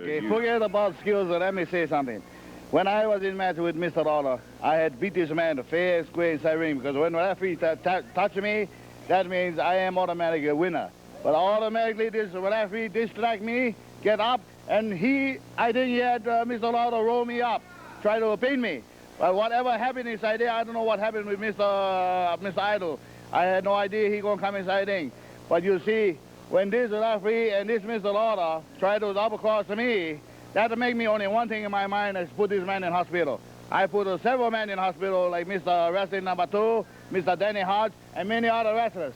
Okay, forget about skills. Let me say something. When I was in match with Mr. Lawler, I had beat this man fair and square inside ring because when the referee touch me, that means I am automatically a winner. But automatically this referee distract me, get up, and I think he had Mr. Lawler roll me up, try to pin me. But whatever happened inside there, I don't know what happened with Mr. Idol. I had no idea he gonna come inside ring. But you see, when this referee and this Mr. Lawler try to double cross me, that'll make me only one thing in my mind is put this man in hospital. I put several men in hospital like Mr. Wrestling number 2, Mr. Danny Hodge, and many other wrestlers.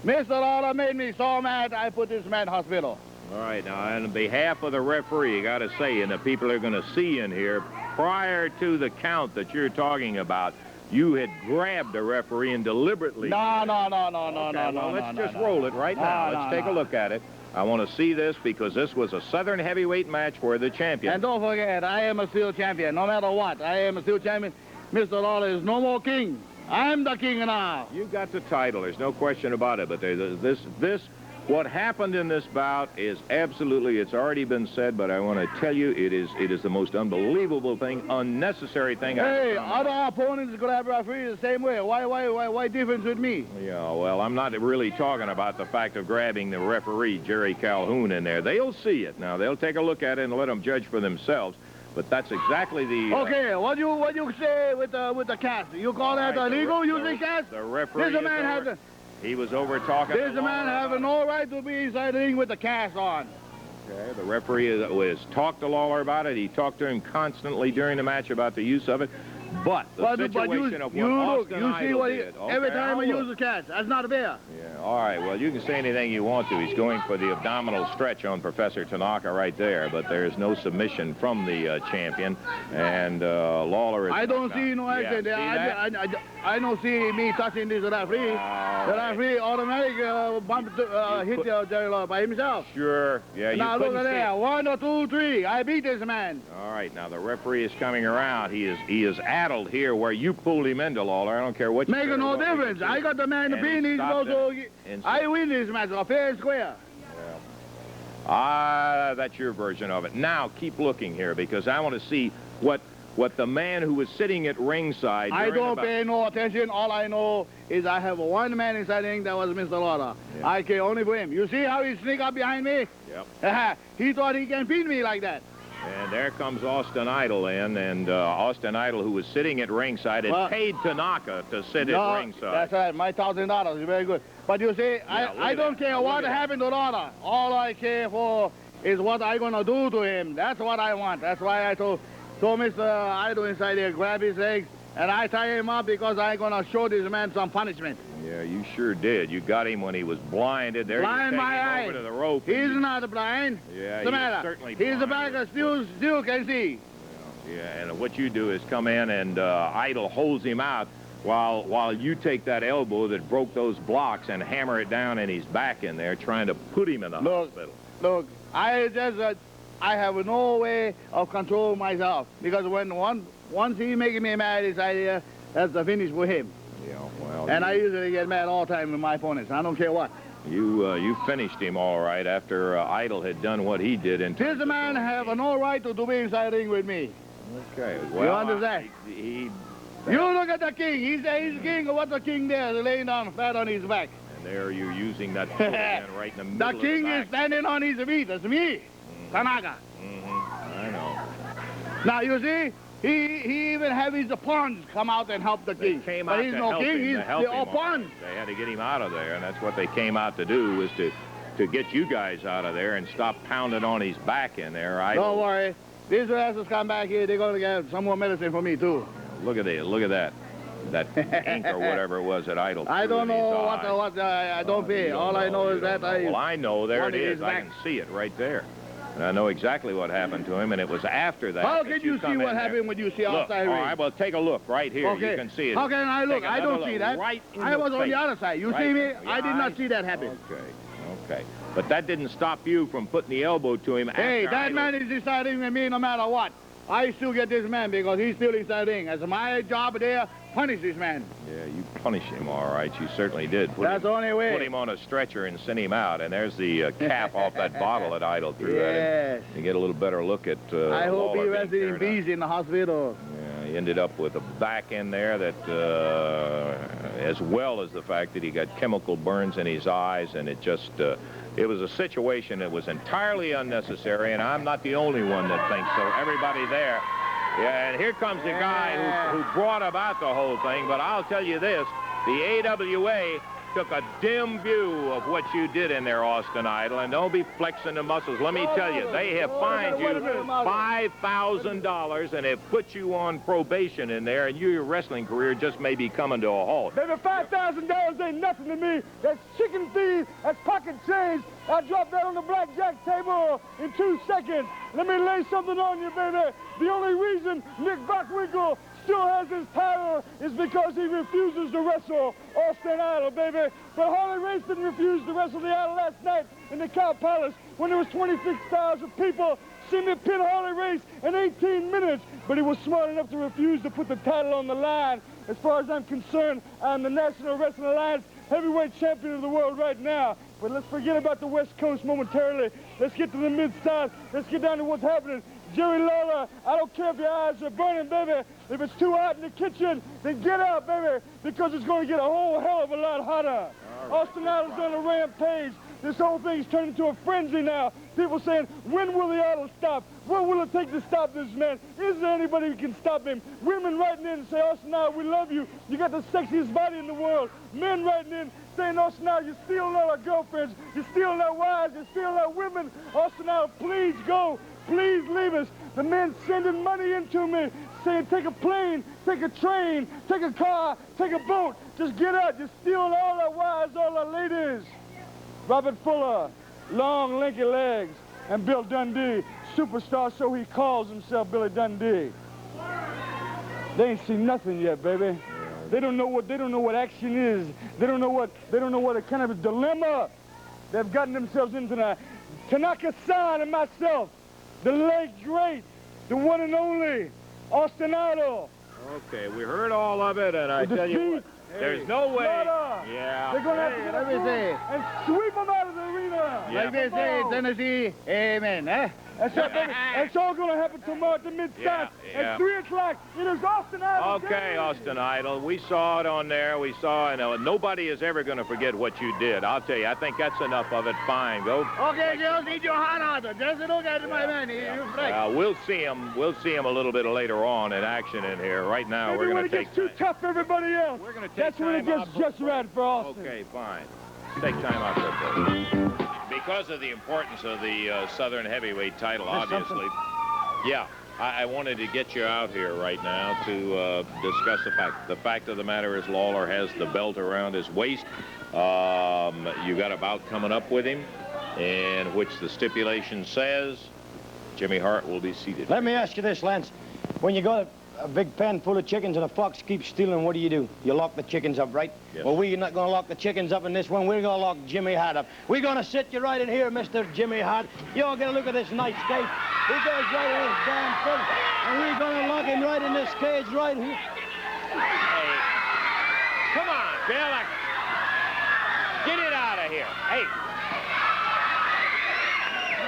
Mr. Lawler made me so mad, I put this man in hospital. All right, now, on behalf of the referee, you got to say, and the people that are going to see in here, prior to the count that you're talking about, you had grabbed the referee and deliberately... No. Well, let's just roll it right now. Let's take a look at it. I want to see this because this was a Southern heavyweight match for the champion. And don't forget, I am a steel champion. No matter what, I am a steel champion. Mr. Lawler is no more king. I'm the king now. You got the title. There's no question about it. But what happened in this bout is absolutely, it's already been said, but I want to tell you, it is the most unbelievable thing, unnecessary thing. Hey, other opponents grab referees the same way. Why difference with me? Yeah, well, I'm not really talking about the fact of grabbing the referee, Jerry Calhoun, in there. They'll see it. Now, they'll take a look at it and let them judge for themselves. But that's exactly the... Okay, what you say with the cast? You call that illegal using cast? The referee he was over talking... This man have no right to be inside the ring with the cast on. Okay, the referee has talked to Lawler about it. He talked to him constantly during the match about the use of it. But the situation of what Austin Idol did... Every time I use the cast, that's not fair. Yeah, all right, well, you can say anything you want to. He's going for the abdominal stretch on Professor Tanaka right there, but there's no submission from the champion, and Lawler is... I don't see no action there. I don't see me touching this referee. The referee automatically hit Jerry Lawler by himself. Sure, yeah, now look at there, 1, 2, 3. I beat this man. All right, now the referee is coming around. He is addled here where you pulled him into, Lawler. I don't care what you say. Making no difference. I got the man to pin. He's supposed to... I win this match, fair and square. Yeah. That's your version of it. Now, keep looking here, because I want to see what the man who was sitting at ringside... I don't pay no attention. All I know is I have one man inside the ring, that was Mr. Lawler. Yeah. I care only for him. You see how he sneak up behind me? Yep. He thought he can beat me like that. And there comes Austin Idol in, and Austin Idol, who was sitting at ringside, had paid Tanaka to sit at ringside. That's right, my $1,000 is very good. But you see, I don't care what happened to Lawler. All I care for is what I'm going to do to him. That's what I want. That's why I told Mr. Idol inside there, grab his legs, and I tie him up because I'm going to show this man some punishment. Yeah, you sure did. You got him when he was blinded. There blind you my eye. Over to the rope. He's not blind. Yeah, what's the matter? Certainly he's the back of still can see. Yeah, and what you do is come in and Idol holds him out while you take that elbow that broke those blocks and hammer it down in his back in there, trying to put him in the hospital. Look, I have no way of controlling myself because once he making me mad, it's idea that's the finish for him. Yeah, well, and I usually get mad all the time with my opponents. I don't care what. You finished him all right after Idol had done what he did. This man have no right to be inside the ring with me. Okay, well, you understand? You look at the king. He's king. What's the king there? Laying down flat on his back. And there you're using that foot again right in the middle The king is standing on his feet. That's me, Tanaka. I know. Now, you see, he even have his pawns come out and help the king. Came but out he's to no help king, him, he's the pawn. They had to get him out of there, and that's what they came out to do, was to get you guys out of there and stop pounding on his back in there. Don't worry. These rascals come back here, they're going to get some more medicine for me, too. Look at it. Look at that. That ink or whatever it was that Idol. I don't know what I don't pay. All I know is that Well, I know. There it is. I can see it right there. And I know exactly what happened to him, and it was after that. How can you see what happened when you see outside ring? All right, well, take a look right here. Okay. You can see it. How can I look? I don't see that. Right I was on the other side. You see me? I did not see that happen. Okay. But that didn't stop you from putting the elbow to him after Hey, that man is deciding with me no matter what. I still get this man because he's still inside the ring. It's my job there, punish this man. Yeah, you punish him, all right. She certainly did. That's the only way. Put him on a stretcher and send him out. And there's the cap off that bottle that idled through at him. Yes. You get a little better look at I hope he Lawler rested in peace in the hospital. Yeah, he ended up with a back in there that, as well as the fact that he got chemical burns in his eyes, and it just, it was a situation that was entirely unnecessary, and I'm not the only one that thinks so. Everybody there. Yeah, and here comes the guy who brought about the whole thing, but I'll tell you this, the AWA took a dim view of what you did in there, Austin Idol, and don't be flexing the muscles. Let me tell you, they have fined you $5,000 and have put you on probation in there, and your wrestling career just may be coming to a halt. Baby, $5,000 ain't nothing to me. That's chicken feed, that's pocket change. I dropped that on the blackjack table in 2 seconds. Let me lay something on you, baby. The only reason Nick Bockwinkel still has his title is because he refuses to wrestle Austin Idol, baby. But Harley Race didn't refuse to wrestle the Idol last night in the Cow Palace when there was 26,000 people seeing me pin Harley Race in 18 minutes. But he was smart enough to refuse to put the title on the line. As far as I'm concerned, I'm the National Wrestling Alliance heavyweight champion of the world right now. But let's forget about the West Coast momentarily. Let's get to the Mid-South. Let's get down to what's happening. Jerry Lawler, I don't care if your eyes are burning, baby. If it's too hot in the kitchen, then get out, baby, because it's going to get a whole hell of a lot hotter. Right. Austin Idol's on a rampage. This whole thing's turned into a frenzy now. People saying, when will the Idol stop? What will it take to stop this man? Is there anybody who can stop him? Women writing in and say, Austin Idol, we love you. You got the sexiest body in the world. Men writing in saying, Austin Idol, you're stealing our girlfriends. You're stealing our wives. You're stealing our women. Austin Idol, please go. Please leave us. The men sending money into me, saying take a plane, take a train, take a car, take a boat. Just get out. You're stealing all our wives, all our ladies. Robert Fuller, long, lanky legs, and Bill Dundee, superstar, so he calls himself Billy Dundee. They ain't seen nothing yet, baby. They don't know what action is. They don't know what a kind of a dilemma they've gotten themselves into now. Tanaka-san and myself, the late great, the one and only, Austin Idol. Okay, we heard all of it, and I tell you what, there's no way. Yeah. They're going to have to get let me say. and sweep them out of the arena. Yeah. Like they say in Tennessee, amen, eh? That's right, baby. It's all going to happen tomorrow at the Mid-South at 3 o'clock. It is Austin Idol. Okay, Austin Idol. We saw it on there. We saw, and nobody is ever going to forget what you did. I'll tell you, I think that's enough of it. Fine, go. Okay, just eat your heart out. Just look at my man. You're right. We'll see him. We'll see him a little bit later on in action in here. Right now, Maybe we're going to take when it gets too tough for everybody else. We're going to take That's when it gets just right for Austin. Okay, fine. Take time out there, folks. Because of the importance of the Southern Heavyweight title, obviously. Yeah, I wanted to get you out here right now to discuss the fact. The fact of the matter is Lawler has the belt around his waist. You got a bout coming up with him, in which the stipulation says Jimmy Hart will be seated. Let me ask you this, Lance. When you got a big pen full of chickens and a fox keeps stealing, what do? You lock the chickens up, right? Yes. Well, we're not going to lock the chickens up in this one. We're going to lock Jimmy Hart up. We're going to sit you right in here, Mr. Jimmy Hart. You all get a look at this nice cage. He goes right in his damn foot, and we're going to lock him right in this cage right here. Hey, come on, Bill. Get it out of here. Hey.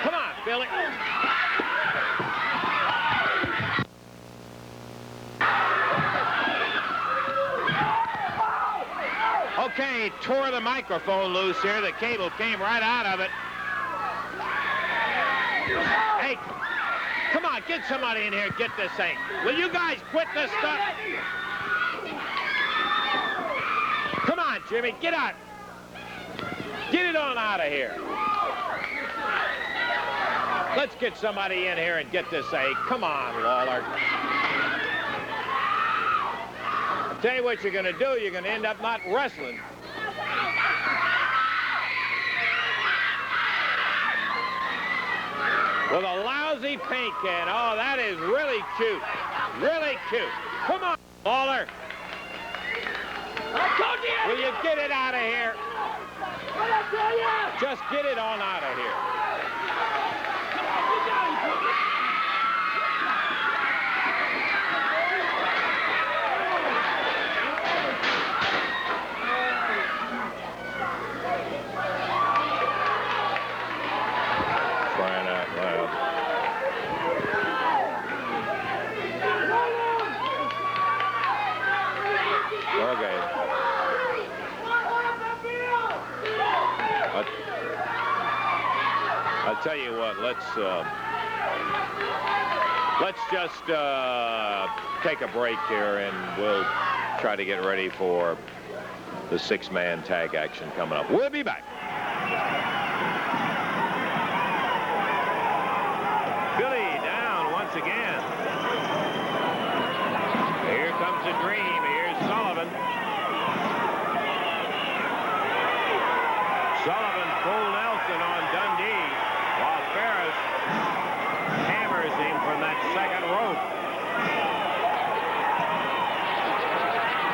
Come on, Billy. Okay, tore the microphone loose here. The cable came right out of it. Hey, come on, get somebody in here and get this thing. Will you guys quit this stuff? Come on, Jimmy, get out. Get it on out of here. Let's get somebody in here and get this thing. Come on, Lawler. Tell you what you're going to do, you're going to end up not wrestling. With a lousy paint can. Oh, that is really cute. Really cute. Come on, Lawler. Will you get it out of here? Just get it on out of here. tell you what, let's just take a break here, and we'll try to get ready for the 6-man tag action coming up. We'll be back. Billy down once again. Here comes the Dream. Here's Sullivan. Sullivan full Nelson on Dundee, while Ferris hammers him from that second rope.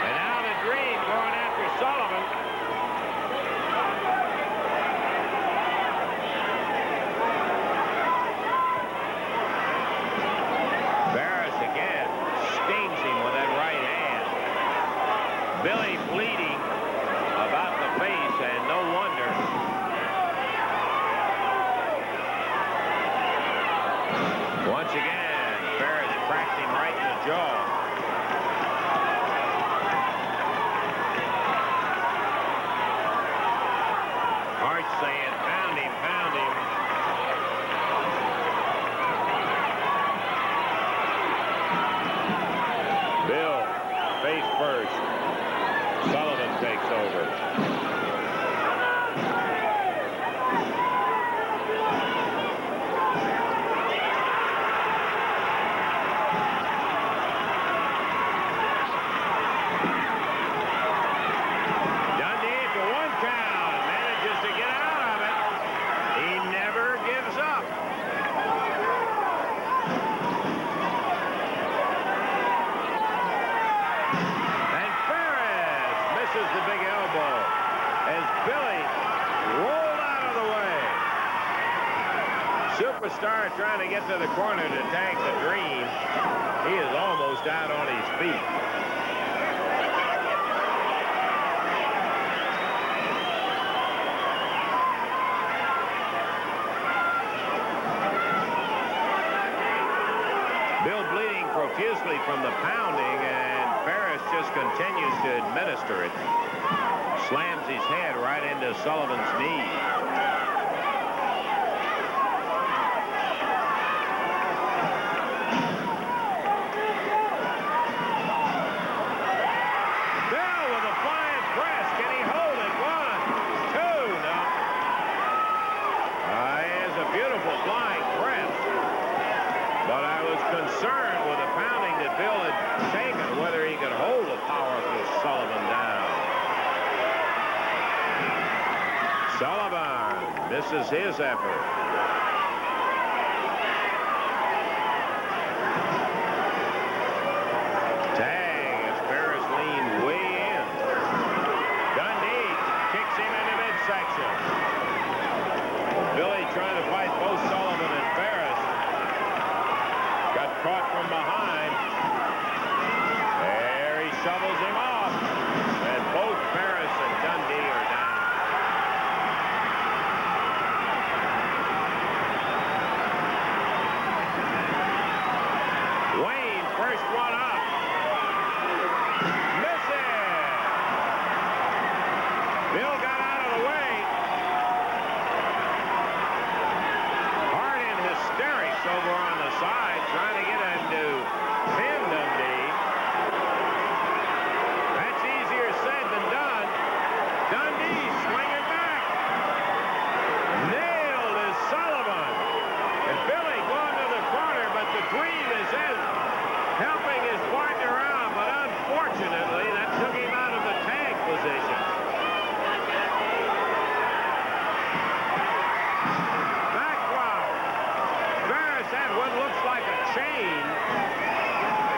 And now the Dream going after Sullivan. Ferris again stings him with that right hand. Billy bleeding about the face, and no wonder. Once again, Ferris cracked him right in the jaw. Hart saying, pound him, pound him. Bill, face first. Sullivan takes over. Superstar trying to get to the corner to tag the Dream. He is almost out on his feet. Bill bleeding profusely from the pounding, and Ferris just continues to administer it. Slams his head right into Sullivan's knee. Concerned with the pounding that Bill had taken, whether he could hold a powerful Sullivan down. Sullivan misses his effort. Tag as Ferris leaned way in. Dundee kicks him into midsection. Billy trying to fight both Sullivan and Ferris. Got caught from behind. There he shovels him off. And both Ferris and Dundee are down. Wayne, first one up. Misses. Bill got out of the way. Hart in hysterics over on the side, trying to get him to pin Dundee. That's easier said than done. Dundee swinging back. Nailed is Sullivan. And Billy going to the corner, but the Dream is in, helping his partner out, but unfortunately that took him out of the tag position. Had what looks like a chain.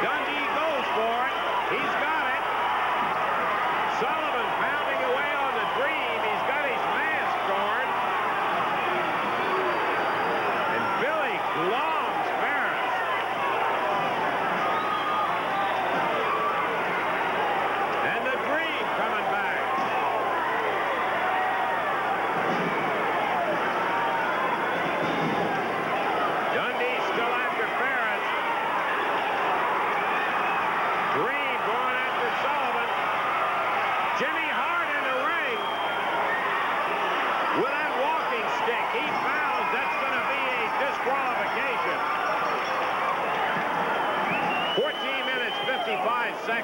Dundee goes for it. He's got it. Sullivan pounding away on the Dream. He's got his mask torn. And Billy gloms Ferris. And the Dream coming back.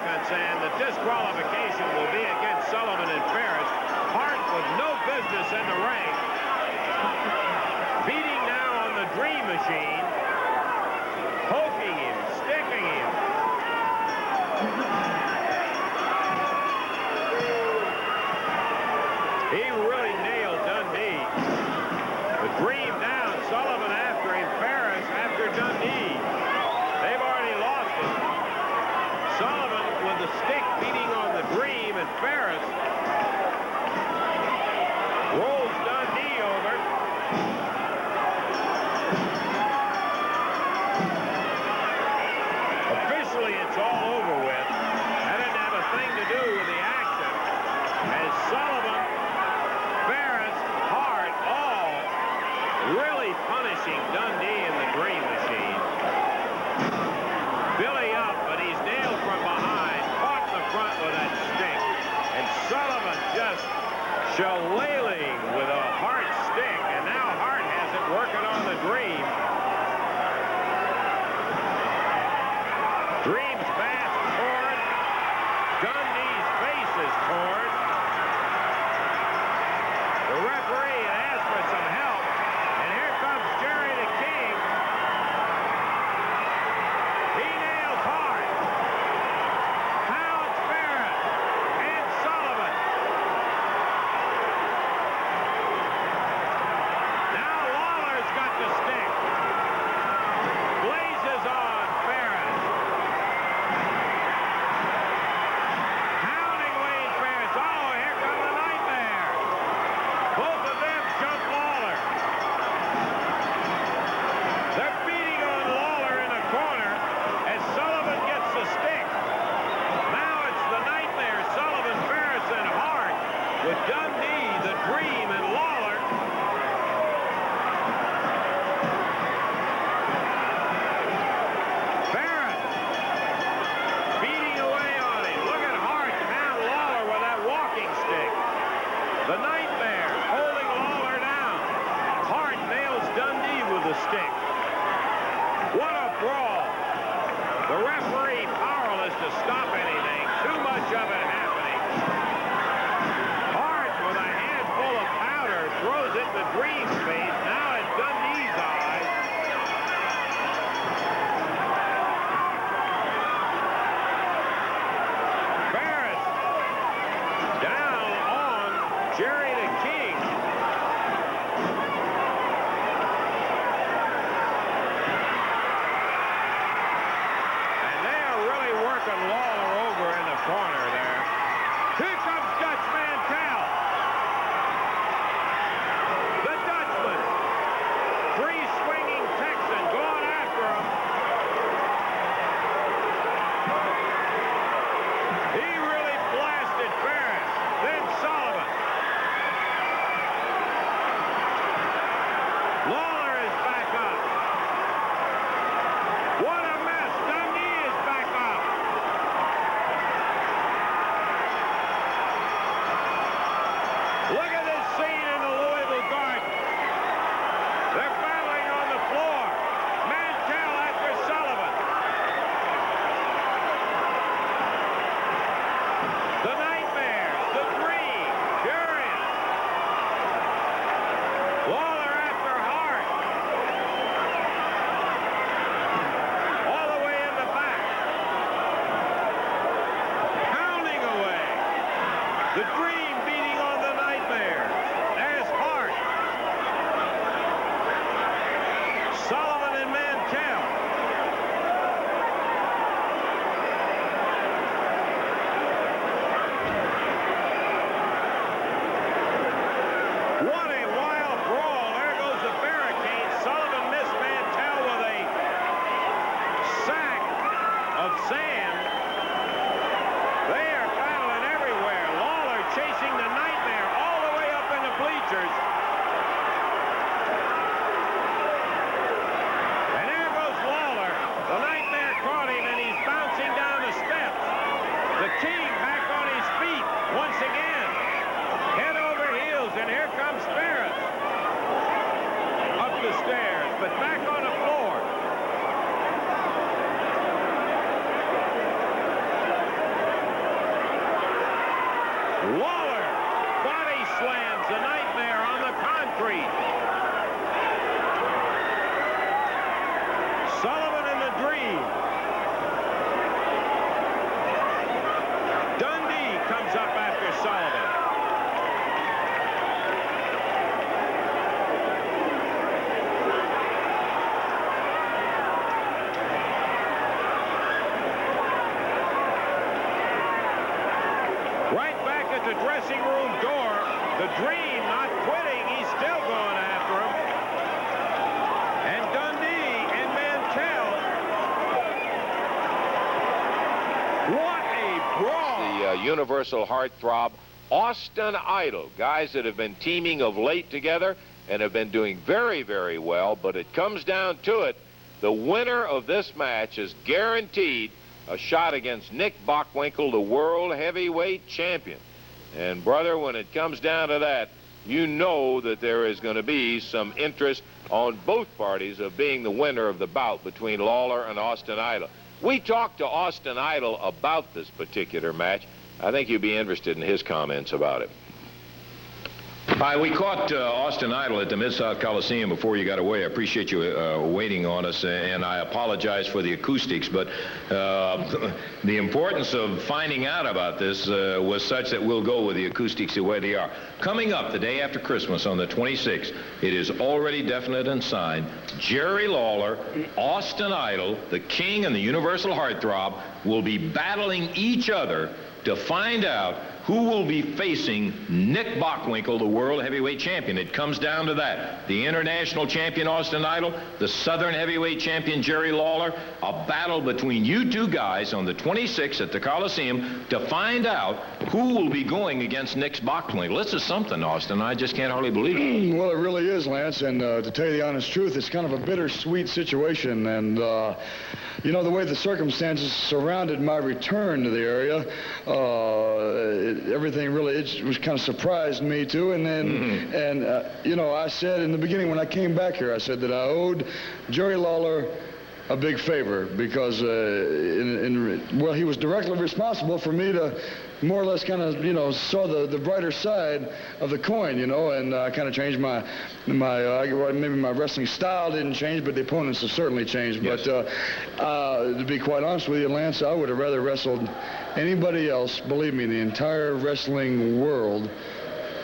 seconds, and the disqualification will be against Sullivan and Ferris. Hart with no business in the ring. Beating now on the Dream Machine. Poking him, sticking him. He really nailed Dundee. The Dream down, Sullivan after him, Ferris after Dundee. They've already lost it. Sullivan with the stick beating on the Dream, and Ferris rolls Dundee over. Officially, it's all over with. That didn't have a thing to do with the action. As Sullivan, Ferris, Hart, all really punishing Dundee in the Dream Machine. Billy up, but he's nailed from behind, caught in the front with that stick. And Sullivan just shillelaghing with a Hart stick, and now Hart has it working on the Dream. Dream's mask torn. Dundee's face is torn. The referee asked for some help, and here comes Jerry the King. He nails Hart. Pounds Ferris and Sullivan. Now Lawler's got the stick. Blazes on Ferris. Pounding Wayne Ferris. Oh, here comes the Nightmare. Both of them jump Lawler. They're beating on Lawler in the corner as Sullivan gets the stick. Now it's the Nightmare, Sullivan, Ferris, and Hart with Dundee, the Dream, and Lawler. Ferris beating away on him. Look at Hart. Now Lawler with that walking stick. The Nightmare holding Lawler down. Hart nails Dundee with the stick. What a brawl. The referee powerless to stop anything. Too much of it happening. Hart with a handful of powder throws it in the Dream's face. Now it's Dundee's eyes. Ferris down on Jerry the King. And they are really working Lawler over in the corner there. Here comes Dutch Mantell. The Dutchman. Free swinging Texan going after him. He really blasted Ferris. Then Sullivan. Lawler is back up. What a mess. Dundee is back up. Look at this scene in the Louisville Garden. They're battling on the floor. Mantell after Sullivan. The Nightmares, the Dream, Furious. Lawler after Hart. All the way in the back. Pounding away. The Dream beating on the Nightmares. There's Hart. Sullivan and Mantell. What a wild brawl. There goes the barricade. Sullivan missed Mantell with a sack of sand. They are battling everywhere. Lawler chasing the Nightmare all the way up in the bleachers. And there goes Lawler. The Nightmare caught him, and he's bouncing down the steps. The King back on his feet once again. Head over heels, and here comes Ferris. Up the stairs, but back on the floor. the dressing room door. The Dream not quitting. He's still going after him. And Dundee and Mantell. What a brawl. The Universal Heartthrob, Austin Idol, guys that have been teaming of late together and have been doing very, very well. But it comes down to it. The winner of this match is guaranteed a shot against Nick Bockwinkel, the world heavyweight champion. And, brother, when it comes down to that, you know that there is going to be some interest on both parties of being the winner of the bout between Lawler and Austin Idol. We talked to Austin Idol about this particular match. I think you'd be interested in his comments about it. Hi, we caught Austin Idol at the Mid-South Coliseum before you got away. I appreciate you waiting on us, and I apologize for the acoustics, but the importance of finding out about this was such that we'll go with the acoustics the way they are. Coming up the day after Christmas on the 26th, it is already definite and signed. Jerry Lawler, Austin Idol, the King and the Universal Heartthrob will be battling each other to find out who will be facing Nick Bockwinkel, the world heavyweight champion. It comes down to that. The international champion, Austin Idol, the southern heavyweight champion, Jerry Lawler, a battle between you two guys on the 26th at the Coliseum to find out who will be going against Nick Bockwinkel. This is something, Austin. I just can't hardly believe it. Well, it really is, Lance, and to tell you the honest truth, it's kind of a bittersweet situation, and you know, the way the circumstances surrounded my return to the area, everything really, it was kind of surprised me too. And then, you know, I said in the beginning when I came back here, I said that I owed Jerry Lawler a big favor because, well, he was directly responsible for me to more or less kind of, you know, saw the brighter side of the coin, you know, and I kind of changed maybe my wrestling style didn't change, but the opponents have certainly changed. Yes. But to be quite honest with you, Lance, I would have rather wrestled anybody else, believe me, in the entire wrestling world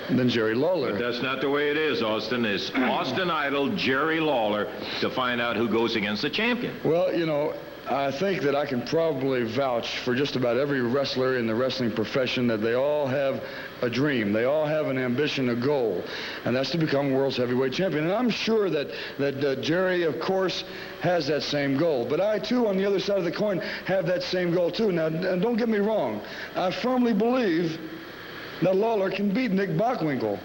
than Jerry Lawler. But that's not the way it is, Austin. It's Austin Idol, Jerry Lawler, to find out who goes against the champion. Well, you know, I think that I can probably vouch for just about every wrestler in the wrestling profession that they all have a dream. They all have an ambition, a goal, and that's to become world's heavyweight champion. And I'm sure that Jerry, of course, has that same goal. But I, too, on the other side of the coin, have that same goal, too. Now, don't get me wrong. I firmly believe that Lawler can beat Nick Bockwinkel.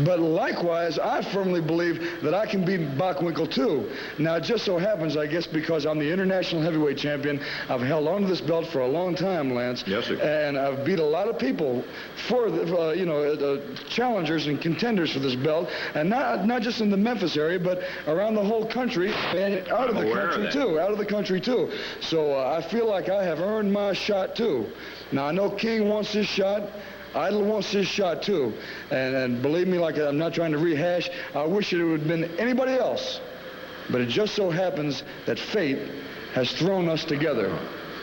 But likewise, I firmly believe that I can beat Bockwinkel too. Now, it just so happens, I guess, because I'm the international heavyweight champion, I've held on to this belt for a long time, Lance. Yes, sir. And I've beat a lot of people for, you know, challengers and contenders for this belt, and not just in the Memphis area, but around the whole country and out of the country too. Out of the country too. So I feel like I have earned my shot too. Now, I know King wants his shot. Idol wants his shot too, and believe me, like I'm not trying to rehash, I wish it would have been anybody else, but it just so happens that fate has thrown us together.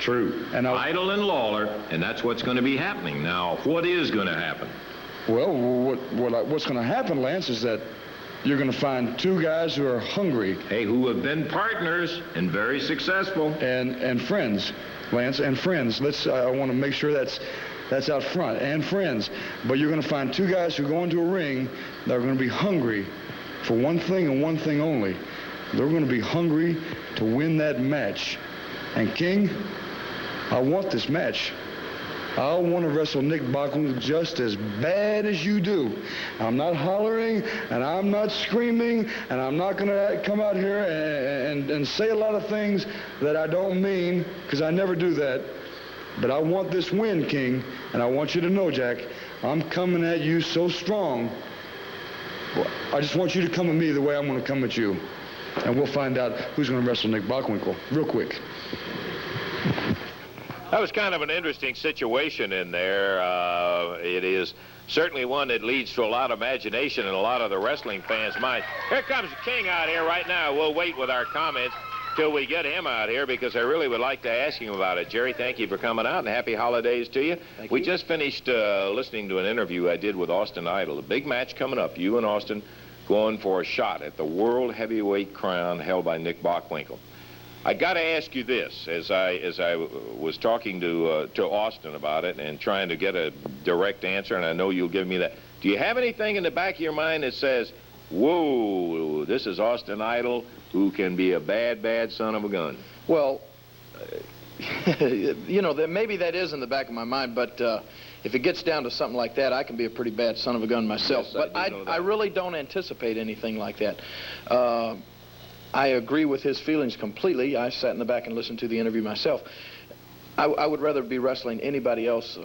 True. And Idol and Lawler, and that's what's going to be happening. Now, what is going to happen? Well, what's going to happen, Lance, is that you're going to find two guys who are hungry. Hey, who have been partners and very successful. And friends, Lance, and friends. I want to make sure that's out front, and friends. But you're going to find two guys who go into a ring that are going to be hungry for one thing and one thing only. They're going to be hungry to win that match. And King, I want this match. I want to wrestle Nick Bockwinkel just as bad as you do. I'm not hollering, and I'm not screaming, and I'm not going to come out here and say a lot of things that I don't mean, because I never do that. But I want this win, King, and I want you to know, Jack, I'm coming at you so strong. Well, I just want you to come at me the way I'm going to come at you. And we'll find out who's going to wrestle Nick Bockwinkel real quick. That was kind of an interesting situation in there. It is certainly one that leads to a lot of imagination in a lot of the wrestling fans' minds. Here comes King out here right now. We'll wait with our comments till we get him out here, because I really would like to ask him about it. Jerry, thank you for coming out, and happy holidays to you. We just finished listening to an interview I did with Austin Idol. A big match coming up. You and Austin going for a shot at the world heavyweight crown held by Nick Bockwinkel. I got to ask you this, as I was talking to Austin about it and trying to get a direct answer, and I know you'll give me that. Do you have anything in the back of your mind that says, whoa, this is Austin Idol, who can be a bad, bad son of a gun? Well, you know, maybe that is in the back of my mind, but if it gets down to something like that, I can be a pretty bad son of a gun myself. Yes, but I really don't anticipate anything like that. I agree with his feelings completely. I sat in the back and listened to the interview myself. I would rather be wrestling anybody else,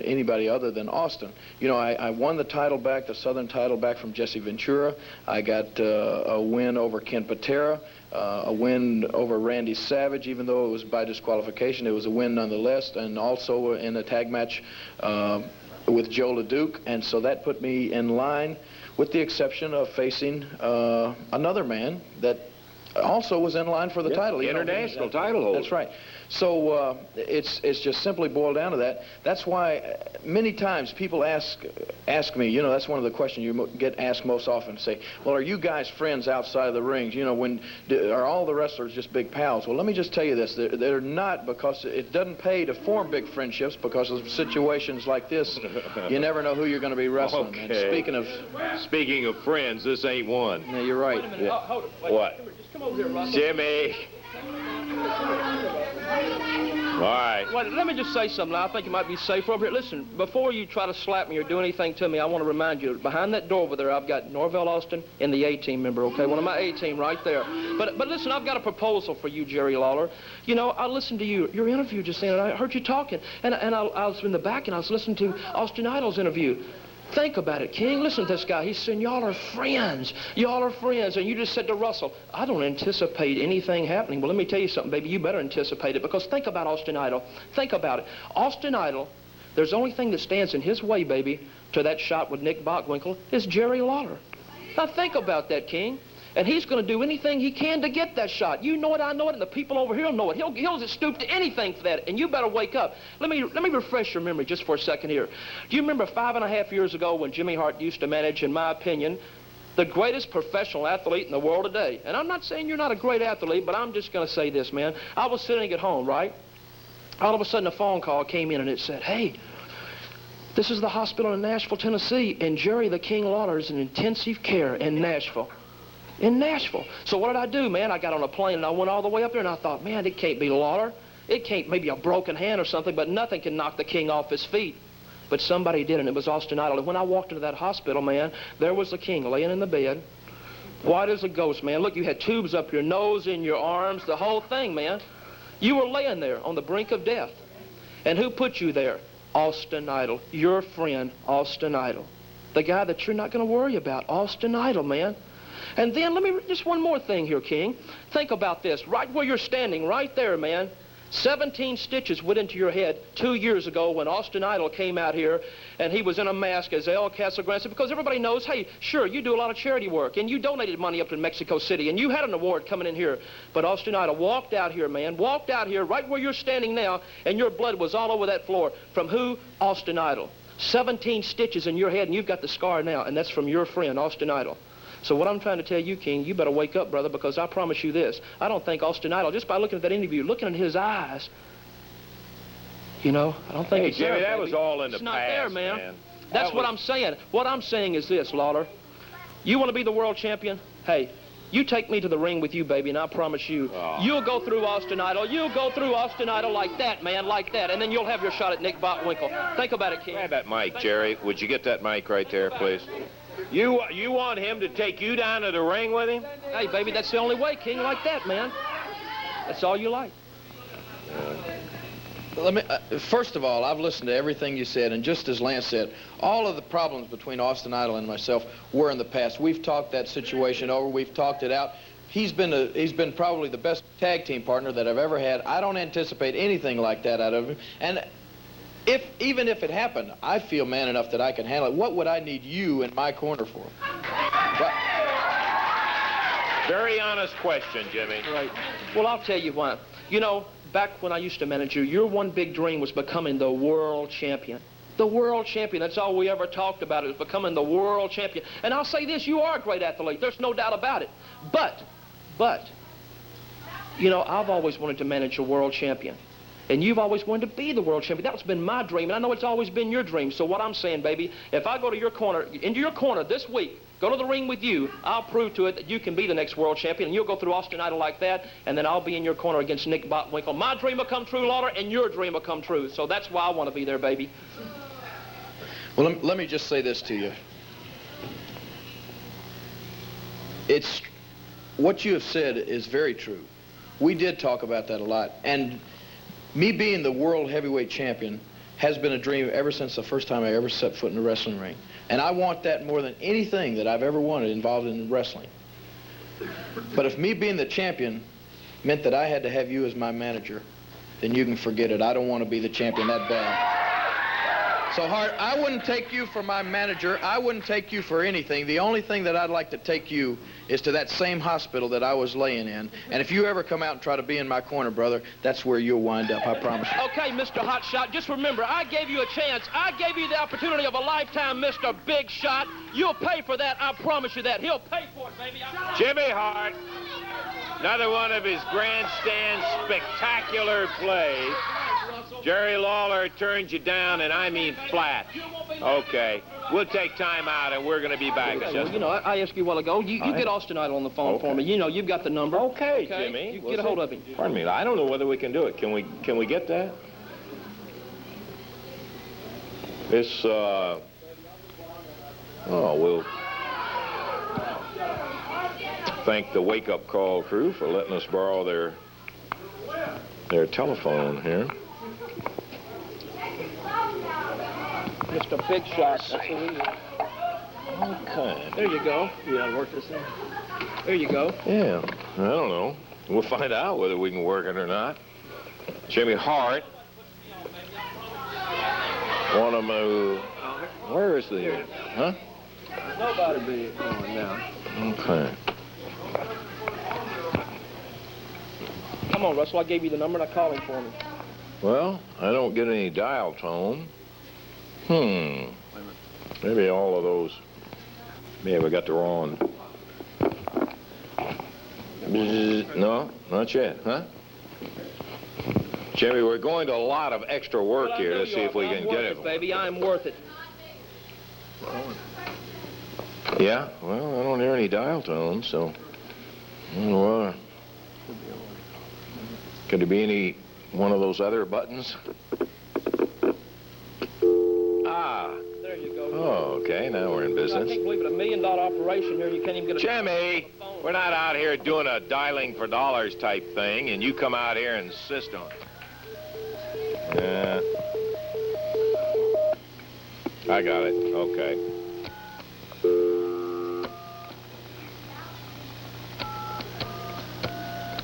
anybody other than Austin. You know, I won the title back, the Southern title back from Jesse Ventura. I got a win over Ken Patera, a win over Randy Savage, even though it was by disqualification. It was a win nonetheless, and also in a tag match with Joe LeDuc. And so that put me in line, with the exception of facing another man that also was in line for the title. International title holder. That's right. So it's just simply boiled down to that. That's why many times people ask me, you know, that's one of the questions you get asked most often, say, well, are you guys friends outside of the rings? You know, are all the wrestlers just big pals? Well, let me just tell you this. They're not, because it doesn't pay to form big friendships, because of situations like this, you never know who you're going to be wrestling. Okay. And speaking of friends, this ain't one. Yeah, you're right. Yeah. Hold it. Wait, What? Just come over here, Russell. Jimmy. All right. Well, let me just say something. I think it might be safer over here. Listen, before you try to slap me or do anything to me, I want to remind you, behind that door over there, I've got Norvell Austin and the A-team member, okay? One of my A-team right there. But listen, I've got a proposal for you, Jerry Lawler. You know, I listened to your interview just then, and I heard you talking. And I was in the back, and I was listening to Austin Idol's interview. Think about it, King. Listen to this guy. He's saying, y'all are friends. Y'all are friends. And you just said to Russell, I don't anticipate anything happening. Well, let me tell you something, baby. You better anticipate it, because think about Austin Idol. Think about it. Austin Idol, there's the only thing that stands in his way, baby, to that shot with Nick Bockwinkel is Jerry Lawler. Now, think about that, King. And he's going to do anything he can to get that shot. You know it, I know it, and the people over here will know it. He'll stoop to anything for that, and you better wake up. Let me refresh your memory just for a second here. Do you remember 5.5 years ago when Jimmy Hart used to manage, in my opinion, the greatest professional athlete in the world today? And I'm not saying you're not a great athlete, but I'm just going to say this, man. I was sitting at home, right? All of a sudden, a phone call came in, and it said, hey, this is the hospital in Nashville, Tennessee, and Jerry the King Lawler is in intensive care in Nashville. In Nashville. So what did I do, man? I got on a plane and I went all the way up there, and I thought, man, it can't be Lawler. It can't, maybe a broken hand or something, but nothing can knock the King off his feet. But somebody did, and it was Austin Idol. And when I walked into that hospital, man, there was the King laying in the bed, white as a ghost, man. Look, you had tubes up your nose, in your arms, the whole thing, man. You were laying there on the brink of death. And who put you there? Austin Idol. Your friend, Austin Idol. The guy that you're not going to worry about, Austin Idol, man. And then, just one more thing here, King. Think about this. Right where you're standing, right there, man. 17 stitches went into your head 2 years ago when Austin Idol came out here, and he was in a mask as El Casagrande, because everybody knows, hey, sure, you do a lot of charity work, and you donated money up in Mexico City, and you had an award coming in here. But Austin Idol walked out here, man, walked out here right where you're standing now, and your blood was all over that floor. From who? Austin Idol. 17 stitches in your head, and you've got the scar now, and that's from your friend, Austin Idol. So what I'm trying to tell you, King, you better wake up, brother, because I promise you this. I don't think Austin Idol, just by looking at that interview, looking in his eyes, you know, I don't think it's Jimmy, there, that was all in the past. It's not past, there, man. man. That's what I'm saying. What I'm saying is this, Lawler. You want to be the world champion? Hey, you take me to the ring with you, baby, and I promise you, you'll go through Austin Idol. You'll go through Austin Idol like that, man, like that, and then you'll have your shot at Nick Bockwinkel. Think about it, King. Grab that mic, Jerry. Would you get that mic right there, please? You want him to take you down to the ring with him? Hey, baby, that's the only way, King, like that, man. That's all you like. First of all, I've listened to everything you said, and just as Lance said, all of the problems between Austin Idol and myself were in the past. We've talked that situation over. We've talked it out. He's been probably the best tag team partner that I've ever had. I don't anticipate anything like that out of him. And even if it happened, I feel man enough that I can handle it. What would I need you in my corner for? Very honest question, Jimmy. Right. Well, I'll tell you what. You know, back when I used to manage you, your one big dream was becoming the world champion. The world champion. That's all we ever talked about, is becoming the world champion. And I'll say this, you are a great athlete. There's no doubt about it. But, You know, I've always wanted to manage a world champion. And you've always wanted to be the world champion. That's been my dream, and I know it's always been your dream. So what I'm saying, baby, if I go to your corner, into your corner this week, go to the ring with you, I'll prove to it that you can be the next world champion, and you'll go through Austin Idol like that, and then I'll be in your corner against Nick Botwinkle. My dream will come true, Lawler, and your dream will come true. So that's why I want to be there, baby. Well, let me just say this to you. It's what you have said is very true. We did talk about that a lot, and me being the world heavyweight champion has been a dream ever since the first time I ever set foot in a wrestling ring. And I want that more than anything that I've ever wanted involved in wrestling. But if me being the champion meant that I had to have you as my manager, then you can forget it. I don't want to be the champion that bad. So, Hart, I wouldn't take you for my manager. I wouldn't take you for anything. The only thing that I'd like to take you is to that same hospital that I was laying in. And if you ever come out and try to be in my corner, brother, that's where you'll wind up, I promise you. Okay, Mr. Hot Shot, just remember, I gave you a chance. I gave you the opportunity of a lifetime, Mr. Big Shot. You'll pay for that, I promise you that. He'll pay for it, baby. Jimmy Hart, another one of his grandstand spectacular plays. Jerry Lawler turns you down, and I mean flat. Okay, we'll take time out, and we're going to be back. Okay, well, you know, I asked you a while ago. You get Austin Idol on the phone for me. You know, you've got the number. Okay, Jimmy. You get a hold of him. Pardon me, I don't know whether we can do it. Can we get that? This, we'll thank the Wake Up Call crew for letting us borrow their telephone here. Mr. Big Shot. That's what he is. Okay. There you go. You gotta work this in. There you go. Yeah, I don't know. We'll find out whether we can work it or not. Jimmy Hart. Want to move. Where is the... Huh? Nobody be going now. Okay. Come on, Russell. I gave you the number and I called him for me. Well, I don't get any dial tone. Maybe all of those. Maybe we got the wrong. No, not yet, huh? Jimmy, we're going to a lot of extra work here to see if we can get it. Baby, I'm worth it. Yeah, well, I don't hear any dial tone, so I don't know why. Could there be any one of those other buttons? Ah. There you go. Oh, okay, now we're in business. I can't believe it, $1 million operation here. You can't even get a... Jimmy, we're not out here doing a dialing for dollars type thing, and you come out here and insist on it. Yeah. I got it. Okay.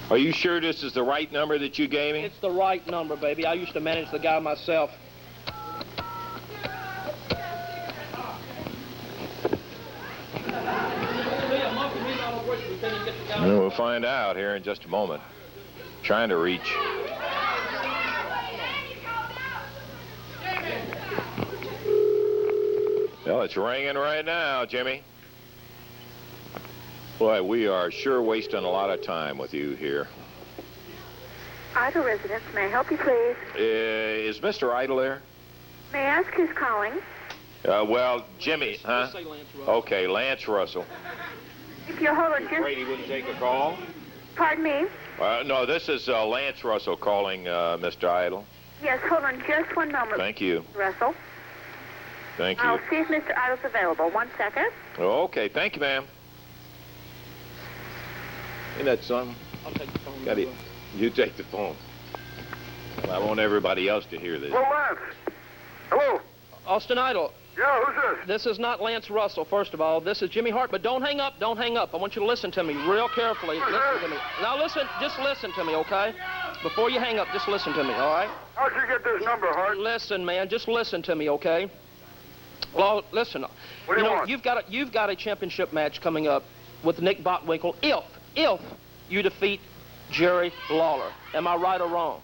Are you sure this is the right number that you gave me? It's the right number, baby. I used to manage the guy myself. Well, we'll find out here in just a moment. Trying to reach. Well, it's ringing right now, Jimmy. Boy, we are sure wasting a lot of time with you here. Idle residence, may I help you, please? Is Mr. Idle there? May I ask who's calling? Well, Jimmy, huh? Say Lance Russell. Okay, Lance Russell. If you'll hold on Afraid he wouldn't take a call? Pardon me? No, this is Lance Russell calling Mr. Idle. Yes, hold on just one moment. Thank you. Russell. Thank you. I'll see if Mr. Idle's available. 1 second. Okay, thank you, ma'am. Ain't that something? I'll take the phone. Got it. You take the phone. I want everybody else to hear this. Well, Lance. Hello. Austin Idol. Yeah, who's this? This is not Lance Russell, first of all. This is Jimmy Hart, but don't hang up. Don't hang up. I want you to listen to me real carefully. Listen to me. Now, listen. Just listen to me, okay? Before you hang up, just listen to me, all right? How'd you get this number, Hart? Listen, man. Just listen to me, okay? Well, listen. What do you want? You've got a championship match coming up with Nick Botwinkle if you defeat Jerry Lawler. Am I right or wrong?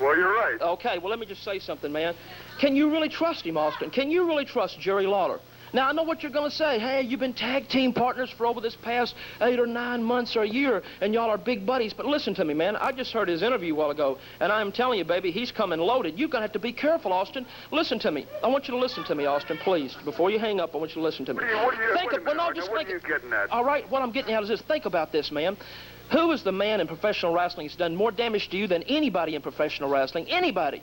Well, you're right. Okay, well, let me just say something, man. Can you really trust him, Austin? Can you really trust Jerry Lawler? Now, I know what you're going to say. Hey, you've been tag team partners for over this past 8 or 9 months or a year, and y'all are big buddies. But listen to me, man. I just heard his interview a while ago, and I'm telling you, baby, he's coming loaded. You're going to have to be careful, Austin. Listen to me. I want you to listen to me, Austin, please. Before you hang up, I want you to listen to me. What are you getting at? All right, what I'm getting at is this. Think about this, man. Who is the man in professional wrestling who's done more damage to you than anybody in professional wrestling? Anybody.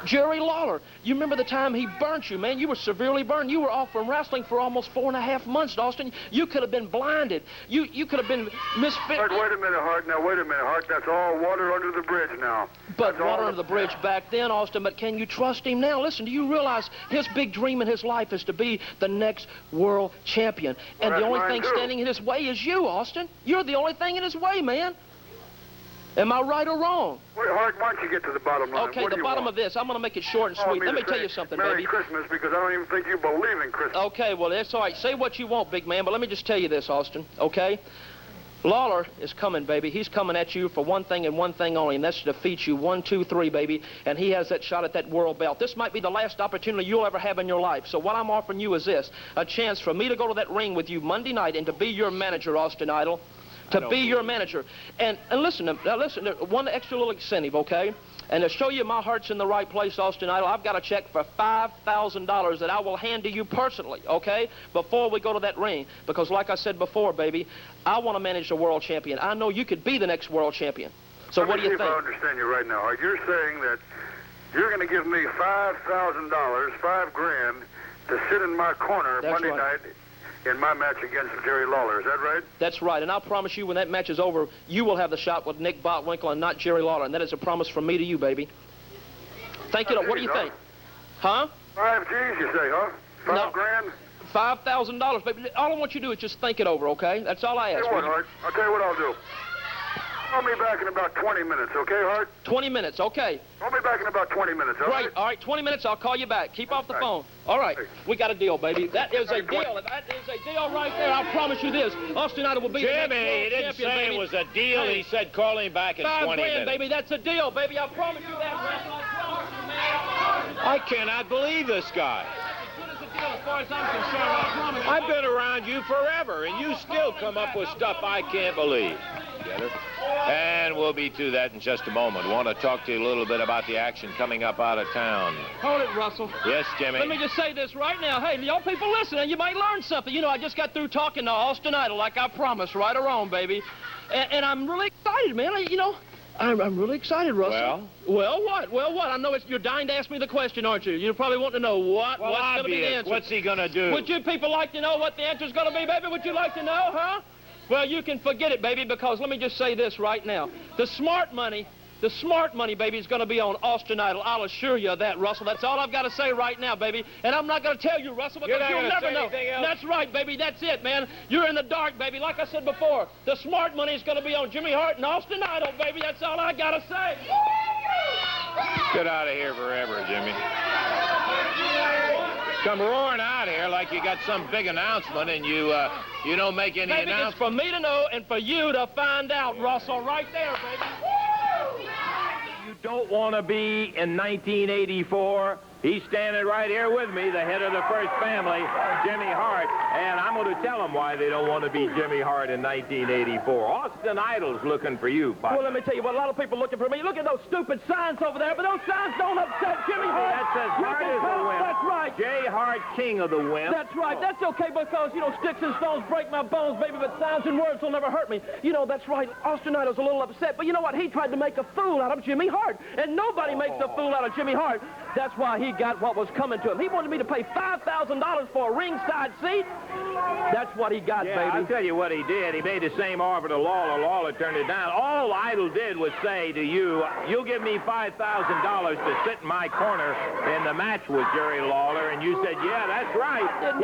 Jerry Lawler. You remember the time he burnt you, man? You were severely burned. You were off from wrestling for almost 4.5 months, Austin. You could have been blinded. You could have been misfit. Hart, wait a minute, Hart. Now, wait a minute, Hart. That's all water under the bridge now. But water under the bridge back then, Austin. But can you trust him now? Listen, do you realize his big dream in his life is to be the next world champion? And the only thing standing in his way is you, Austin. You're the only thing in his way, man. Am I right or wrong? Wait, Hart, why don't you get to the bottom line? Okay, the bottom of this. I'm going to make it short and sweet. Let me tell you something, Merry baby. Christmas, because I don't even think you believe in Christmas. Okay, well, that's all right. Say what you want, big man, but let me just tell you this, Austin, okay? Lawler is coming, baby. He's coming at you for one thing and one thing only, and that's to defeat you 1, 2, 3, baby, and he has that shot at that world belt. This might be the last opportunity you'll ever have in your life. So what I'm offering you is this, a chance for me to go to that ring with you Monday night and to be your manager, Austin Idol. To be your manager. And listen, one extra little incentive, okay? And to show you my heart's in the right place, Austin Idol, I've got a check for $5,000 that I will hand to you personally, okay? Before we go to that ring. Because like I said before, baby, I want to manage the world champion. I know you could be the next world champion. So what do you think? Let me see if I understand you right now. You're saying that you're going to give me $5,000, $5,000, to sit in my corner Monday night in my match against Jerry Lawler. Is that right? That's right. And I'll promise you when that match is over, you will have the shot with Nick Botwinkle and not Jerry Lawler. And that is a promise from me to you, baby. Thank you. What do you think? Huh? 5 G's, you say, huh? $5,000? $5,000, baby. All I want you to do is just think it over, okay? That's all I ask. Tell you what, Hart. I'll tell you what I'll do. Call me back in about 20 minutes, okay, Hart? 20 minutes, okay. Call me back in about 20 minutes, all right? Great. All right, 20 minutes, I'll call you back. Keep off the phone. All right. We got a deal, baby. That is a deal. That is a deal right there. I promise you this. Austin Idol will be the next world Jimmy, he didn't champion, say baby. it was a deal. Hey, he said call him back in 20 minutes. baby. That's a deal, baby. I promise you that, Russell. I promise you, man. I cannot believe this guy. As far as I'm concerned, I promise. I've been around you forever, and you still come up with stuff I can't believe. And we'll be to that in just a moment. Want to talk to you a little bit about the action coming up out of town. Hold it, Russell. Yes, Jimmy. Let me just say this right now. Hey, y'all people listening, you might learn something. You know, I just got through talking to Austin Idol like I promised, right or wrong, baby. And I'm really excited, man. I'm really excited, Russell. Well, what? Well, what? I know you're dying to ask me the question, aren't you? You probably want to know what's going to be the answer. What's he going to do? Would you people like to know what the answer's going to be, baby? Would you like to know, huh? Well, you can forget it, baby, because let me just say this right now. The smart money, baby, is going to be on Austin Idol. I'll assure you of that, Russell. That's all I've got to say right now, baby. And I'm not going to tell you, Russell, because you'll never know. That's right, baby. That's it, man. You're in the dark, baby. Like I said before, the smart money is going to be on Jimmy Hart and Austin Idol, baby. That's all I got to say. Get out of here forever, Jimmy. Come roaring out here like you got some big announcement and you don't make any announcement. It's for me to know and for you to find out, Russell, right there, baby. You don't want to be in 1984. He's standing right here with me, the head of the first family, Jimmy Hart, and I'm going to tell them why they don't want to be Jimmy Hart in 1984. Austin Idol's looking for you, Pop. Well, let me tell you what, a lot of people looking for me. Look at those stupid signs over there, but those signs don't upset Jimmy Hart. That's as hard as the wind. That's right. J. Hart, king of the wind. That's right. That's okay because, sticks and stones break my bones, baby, but signs and words will never hurt me. That's right. Austin Idol's a little upset, but you know what? He tried to make a fool out of Jimmy Hart, and nobody makes a fool out of Jimmy Hart. That's why he got what was coming to him. He wanted me to pay $5,000 for a ringside seat. That's what he got, baby. I'll tell you what he did. He made the same offer to Lawler. Lawler turned it down. All Idol did was say to you, you'll give me $5,000 to sit in my corner in the match with Jerry Lawler. And you said, yeah, that's right. He took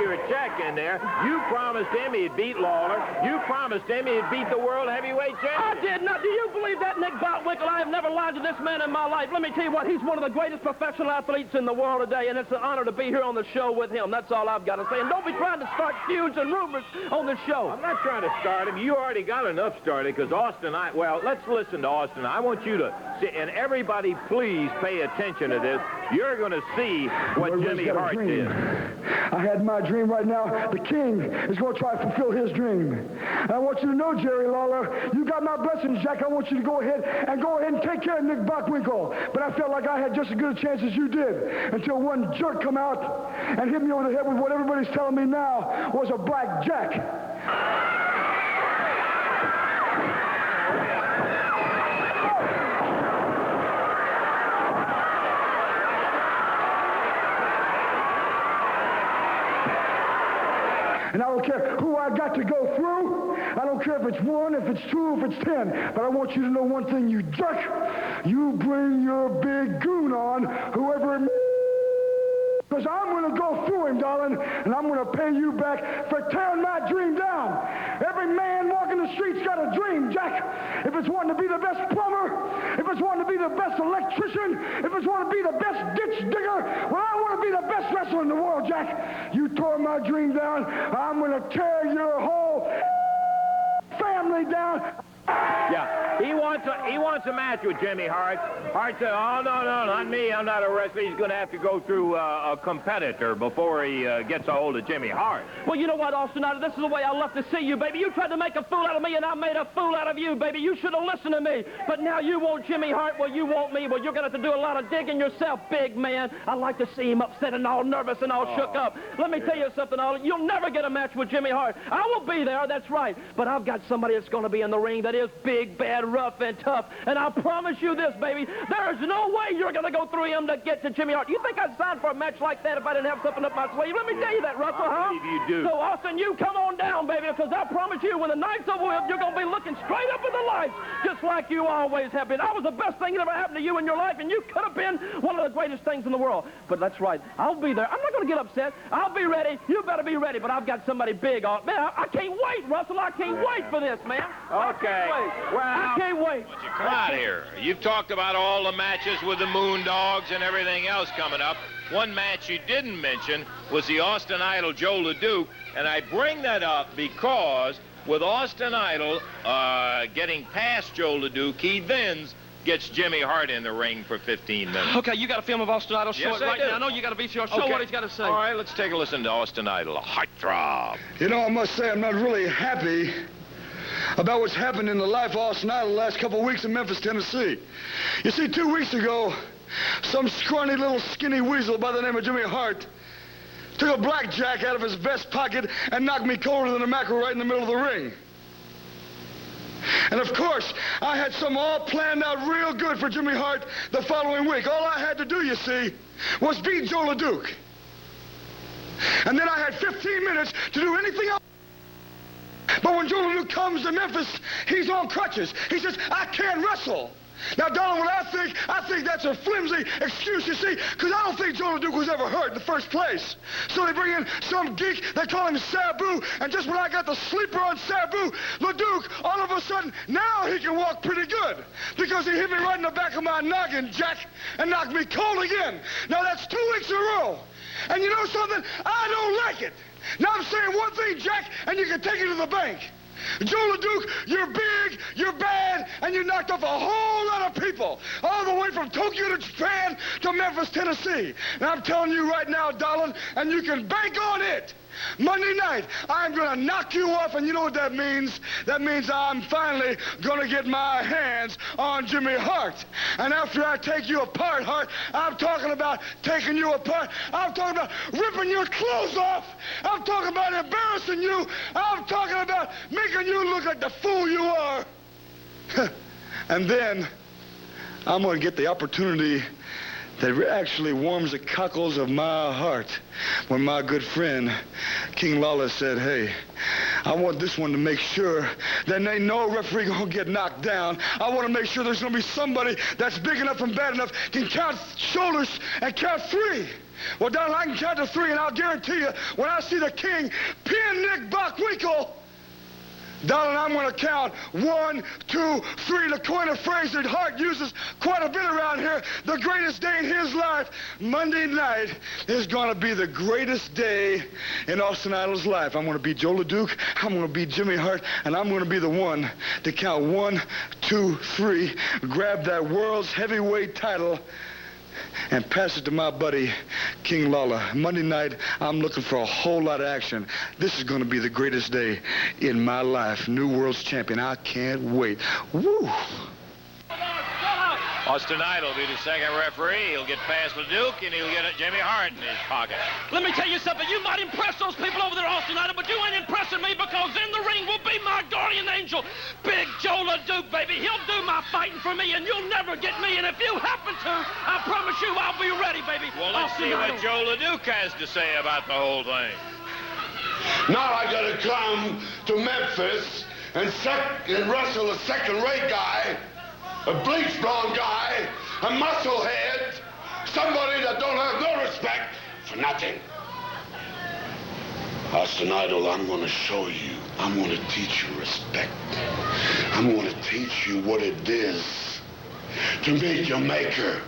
your check in there. You promised him he'd beat Lawler. You promised him he'd beat the world heavyweight champion. I did not. Do you believe that, Nick Botwinkle? I have never lied to this man in my life. Let me tell you what, he's one of the greatest professional athletes in the world today, and it's an honor to be here on the show with him. That's all I've got to say. And don't be trying to start feuds and rumors on the show. I'm not trying to start him. You already got enough started because Austin, well, let's listen to Austin. I want you to sit, and everybody please pay attention to this. You're going to see what Jimmy Hart did. I had my dream right now. The king is going to try to fulfill his dream. And I want you to know, Jerry Lawler, you got my blessings, Jack. I want you to go ahead and take care of Nick Bockwinkel. But I felt like I had just as good a chance as you did until one jerk come out and hit me over the head with what everybody's telling me now was a black jack. And I don't care who I got to go through. I don't care if it's 1, if it's 2, if it's 10. But I want you to know one thing, you jerk. You bring your big goon on, whoever it may be. Because I'm going to go through him, darling, and I'm going to pay you back for tearing my dream down. Every man walking the streets got a dream, Jack. If it's wanting to be the best plumber, if it's wanting to be the best electrician, if it's wanting to be the best ditch digger, well, I want to be the best wrestler in the world, Jack. You tore my dream down. I'm going to tear your whole family down. Yeah, he wants a match with Jimmy Hart. Hart said, oh, no, not me. I'm not a wrestler. He's going to have to go through a competitor before he gets a hold of Jimmy Hart. Well, you know what, Austin? This is the way I love to see you, baby. You tried to make a fool out of me, and I made a fool out of you, baby. You should have listened to me. But now you want Jimmy Hart. Well, you want me. Well, you're going to have to do a lot of digging yourself, big man. I like to see him upset and all nervous and all shook up. Let me tell you something, Ollie. You'll never get a match with Jimmy Hart. I will be there, that's right. But I've got somebody that's going to be in the ring that is big, bad, rough, and tough. And I promise you this, baby, there's no way you're going to go through him to get to Jimmy Hart. You think I'd sign for a match like that if I didn't have something up my sleeve? Let me tell you that, Russell, huh? I believe you do. So, Austin, you come on down, baby, because I promise you, when the night's over with, you're going to be looking straight up in the lights, just like you always have been. I was the best thing that ever happened to you in your life, and you could have been one of the greatest things in the world. But that's right. I'll be there. I'm not going to get upset. I'll be ready. You better be ready. But I've got somebody big on. Man, I can't wait, Russell. I can't wait for this, man. Okay. I can't wait. Why don't you come out here? You've talked about all the matches with the Moondogs and everything else coming up. One match you didn't mention was the Austin Idol Joe LeDuc, and I bring that up because with Austin Idol getting past Joe LeDuc, he then gets Jimmy Hart in the ring for 15 minutes. Okay, you got a film of Austin Idol? Show Yes, it right I do. now. I know you got a VCR. Show what he's got to say. All right, let's take a listen to Austin Idol, a heartthrob. You know, I must say I'm not really happy about what's happened in the life of Austin Idol the last couple of weeks in Memphis, Tennessee. You see, 2 weeks ago, some scrawny little skinny weasel by the name of Jimmy Hart took a blackjack out of his vest pocket and knocked me colder than a mackerel right in the middle of the ring. And of course, I had some all planned out real good for Jimmy Hart the following week. All I had to do, you see, was beat Joe LeDuc. And then I had 15 minutes to do anything else. But when Joe LeDuc comes to Memphis, he's on crutches. He says, I can't wrestle. Now, darling, what I think that's a flimsy excuse, you see, because I don't think Joe LeDuc was ever hurt in the first place. So they bring in some geek, they call him Sabu, and just when I got the sleeper on Sabu, LeDuc, all of a sudden, now he can walk pretty good, because he hit me right in the back of my noggin, Jack, and knocked me cold again. Now, that's 2 weeks in a row. And you know something? I don't like it. Now, I'm saying one thing, Jack, and you can take it to the bank. Joe LeDuc, you're big, you're bad, and you knocked off a whole lot of people, all the way from Tokyo to Japan to Memphis, Tennessee. And I'm telling you right now, darling, and you can bank on it, Monday night, I'm going to knock you off, and you know what that means? That means I'm finally going to get my hands on Jimmy Hart. And after I take you apart, Hart, I'm talking about taking you apart. I'm talking about ripping your clothes off. I'm talking about embarrassing you. I'm talking about making you look like the fool you are. And then I'm going to get the opportunity that actually warms the cockles of my heart when my good friend King Lawler said, hey, I want this one to make sure that ain't no referee gonna get knocked down. I want to make sure there's gonna be somebody that's big enough and bad enough can count shoulders and count 3. Well, darling, I can count to 3, and I'll guarantee you, when I see the king pin Nick Bockwinkel, darling, I'm going to count 1, 2, 3. To coin a phrase that Hart uses quite a bit around here, the greatest day in his life, Monday night, is going to be the greatest day in Austin Idol's life. I'm going to beat Joe LeDuc, I'm going to beat Jimmy Hart, and I'm going to be the one to count 1, 2, 3, grab that world's heavyweight title, and pass it to my buddy, King Lawler. Monday night, I'm looking for a whole lot of action. This is going to be the greatest day in my life. New World's Champion. I can't wait. Woo! Austin Idol will be the second referee. He'll get past LeDuc, and he'll get Jimmy Hart in his pocket. Let me tell you something. You might impress those people over there, Austin Idol, but you ain't impressing me because in the ring will be my guardian angel, Big Joe LeDuc, baby. He'll do my fighting for me, and you'll never get me. And if you happen to, I promise you I'll be ready, baby. Well, let's see what Joe LeDuc has to say about the whole thing. Now I gotta come to Memphis and wrestle a second-rate guy, a bleach blonde guy, a musclehead, somebody that don't have no respect for nothing. Austin Idol, I'm gonna show you. I'm gonna teach you respect. I'm gonna teach you what it is to meet your maker.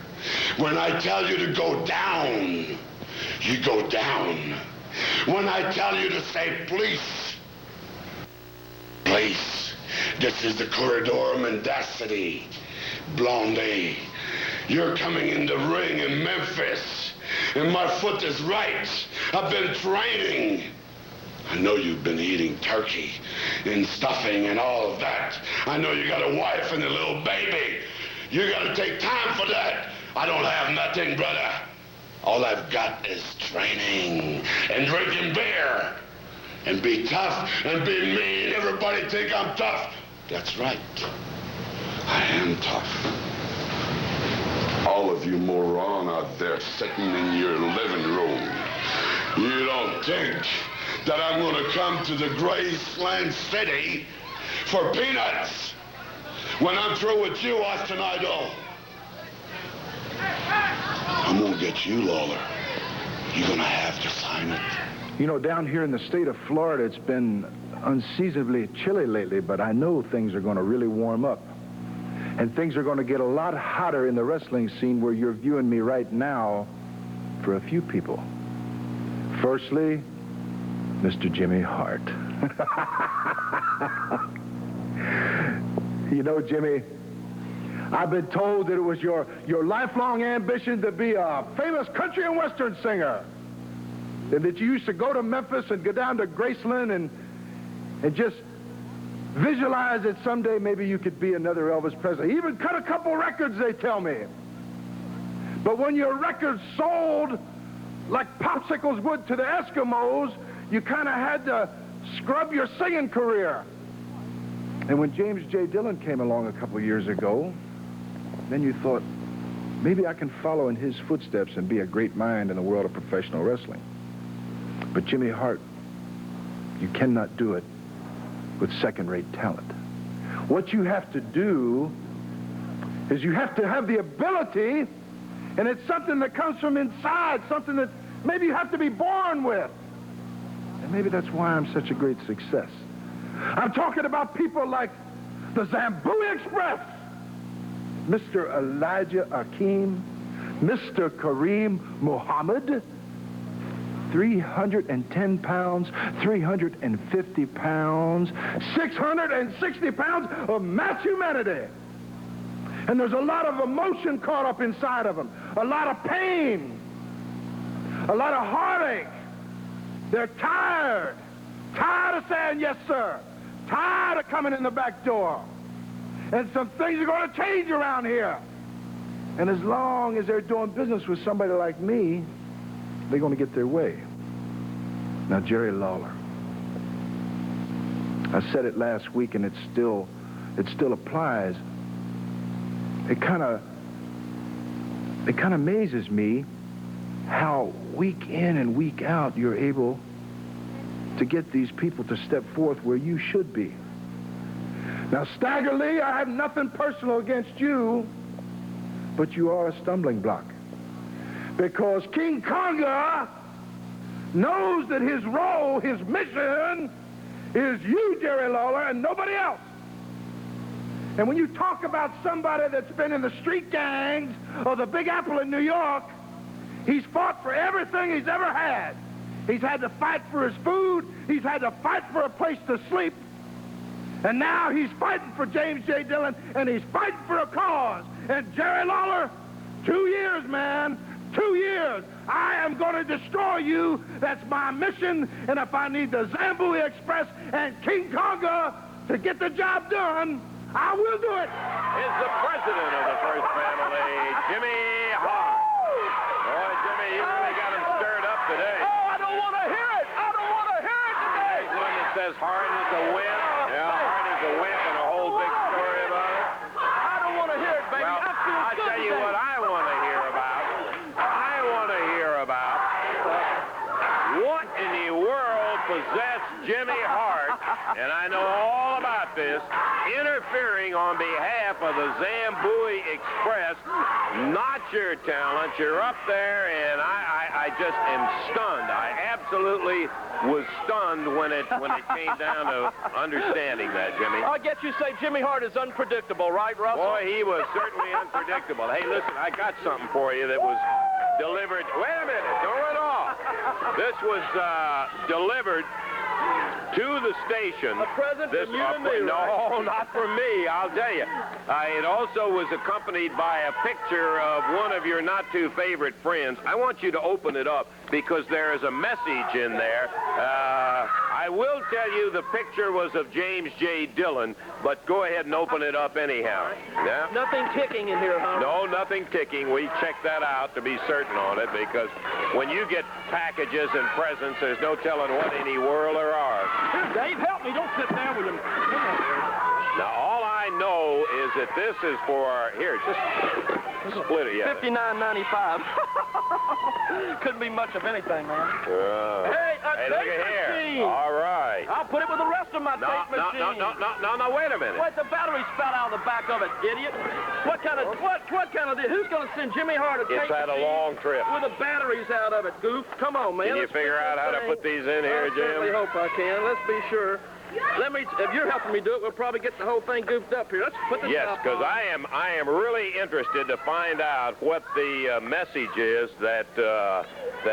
When I tell you to go down, you go down. When I tell you to say please, please. This is the corridor mendacity. Blondie, you're coming in the ring in Memphis, and my foot is right. I've been training. I know you've been eating turkey and stuffing and all of that. I know you got a wife and a little baby. You gotta take time for that. I don't have nothing, brother. All I've got is training and drinking beer. And be tough and be mean. Everybody think I'm tough. That's right. I am tough. All of you moron out there sitting in your living room, you don't think that I'm going to come to the Graceland City for peanuts when I'm through with you, Austin Idol. I'm going to get you, Lawler. You're going to have to sign it. You know, down here in the state of Florida, it's been unseasonably chilly lately, but I know things are going to really warm up. And things are going to get a lot hotter in the wrestling scene where you're viewing me right now for a few people. Firstly, Mr. Jimmy Hart. You know, Jimmy, I've been told that it was your lifelong ambition to be a famous country and western singer. And that you used to go to Memphis and go down to Graceland and just visualize that someday maybe you could be another Elvis Presley. Even cut a couple records, they tell me. But when your records sold like popsicles would to the Eskimos, you kind of had to scrub your singing career. And when James J. Dillon came along a couple years ago, then you thought, maybe I can follow in his footsteps and be a great mind in the world of professional wrestling. But Jimmy Hart, you cannot do it with second-rate talent. What you have to do is you have to have the ability, and it's something that comes from inside, something that maybe you have to be born with. And maybe that's why I'm such a great success. I'm talking about people like the Zambui Express, Mr. Elijah Akeem, Mr. Kareem Muhammad, 310 pounds, 350 pounds, 660 pounds of mass humanity. And there's a lot of emotion caught up inside of them, a lot of pain, a lot of heartache. They're tired of saying yes, sir, tired of coming in the back door. And some things are going to change around here. And as long as they're doing business with somebody like me, they're going to get their way. Now, Jerry Lawler, I said it last week, and it still applies. It kind of amazes me how week in and week out you're able to get these people to step forth where you should be. Now, Stagger Lee, I have nothing personal against you, but you are a stumbling block. Because King Konga knows that his role, his mission, is you, Jerry Lawler, and nobody else. And when you talk about somebody that's been in the street gangs or the Big Apple in New York, he's fought for everything he's ever had. He's had to fight for his food. He's had to fight for a place to sleep. And now he's fighting for James J. Dillon, and he's fighting for a cause. And Jerry Lawler, 2 years, man. years. I am going to destroy you. That's my mission. And if I need the Zambui Express and King Konga to get the job done, I will do it. Is the president of the First Family, Jimmy Hart. Boy, Jimmy, you really got him stirred up today. Oh, I don't want to hear it. I don't want to hear it today. There's one that says Hart is a wimp. Yeah, Hart is a wimp and a whole big story about it. I don't want to hear it, baby. Well, I feel I'll good tell you today. what I want to hear about. I want to hear about what in the world possessed Jimmy Hart, and I know all about this, interfering on behalf of the Zambui Express. Not your talent. You're up there, and I just am stunned. I absolutely was stunned when it came down to understanding that, Jimmy. I guess you say Jimmy Hart is unpredictable, right, Russell? Boy, he was certainly unpredictable. Hey, listen, I got something for you that was delivered. Wait a minute, don't run off. This was delivered to the station. A present from you to me, No, not from me, I'll tell you. It also was accompanied by a picture of one of your not-too-favorite friends. I want you to open it up because there is a message in there. I will tell you the picture was of James J. Dillon, but go ahead and open it up anyhow. Yeah? Nothing ticking in here, huh? No, nothing ticking. We checked that out to be certain on it because when you get packages and presents, there's no telling what in the world there are. Here, Dave, help me. Don't sit there with him. Come on, here. Now, all I know is that this is for, here, just split it, yeah. $59.95. Couldn't be much of anything, man. Hey, a look tape at here. machine. All right. I'll put it with the rest of my tape machine. No, wait a minute. Wait, the battery spout out of the back of it, idiot. What kind of who's going to send Jimmy Hart a tape It's had a machine long trip. with the batteries out of it, goof? Come on, man. Can you Let's figure fix out this how to thing. put these in here, I certainly Jim? hope I can. Let's be sure. If you're helping me do it, we'll probably get the whole thing goofed up here. Let's put this Yes, top because on. I am really interested to find out what the message is that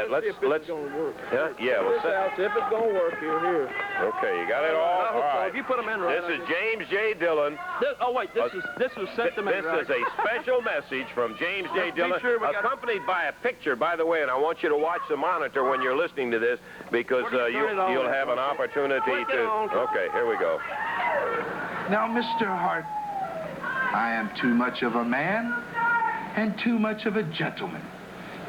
Let's see if it's going to work. Yeah, Check what's this that? out, see if it's going to work here. Okay, you got it all. I hope All so. right. If you put them in right. This is James J. Dillon. This was sent to me. This right? is a special message from James J. Let's be Dillon, sure we got- accompanied by a picture, by the way, and I want you to watch the monitor when you're listening to this because Turn it on. you'll have an opportunity Click it to... on. Okay, here we go. Now, Mr. Hart, I am too much of a man and too much of a gentleman.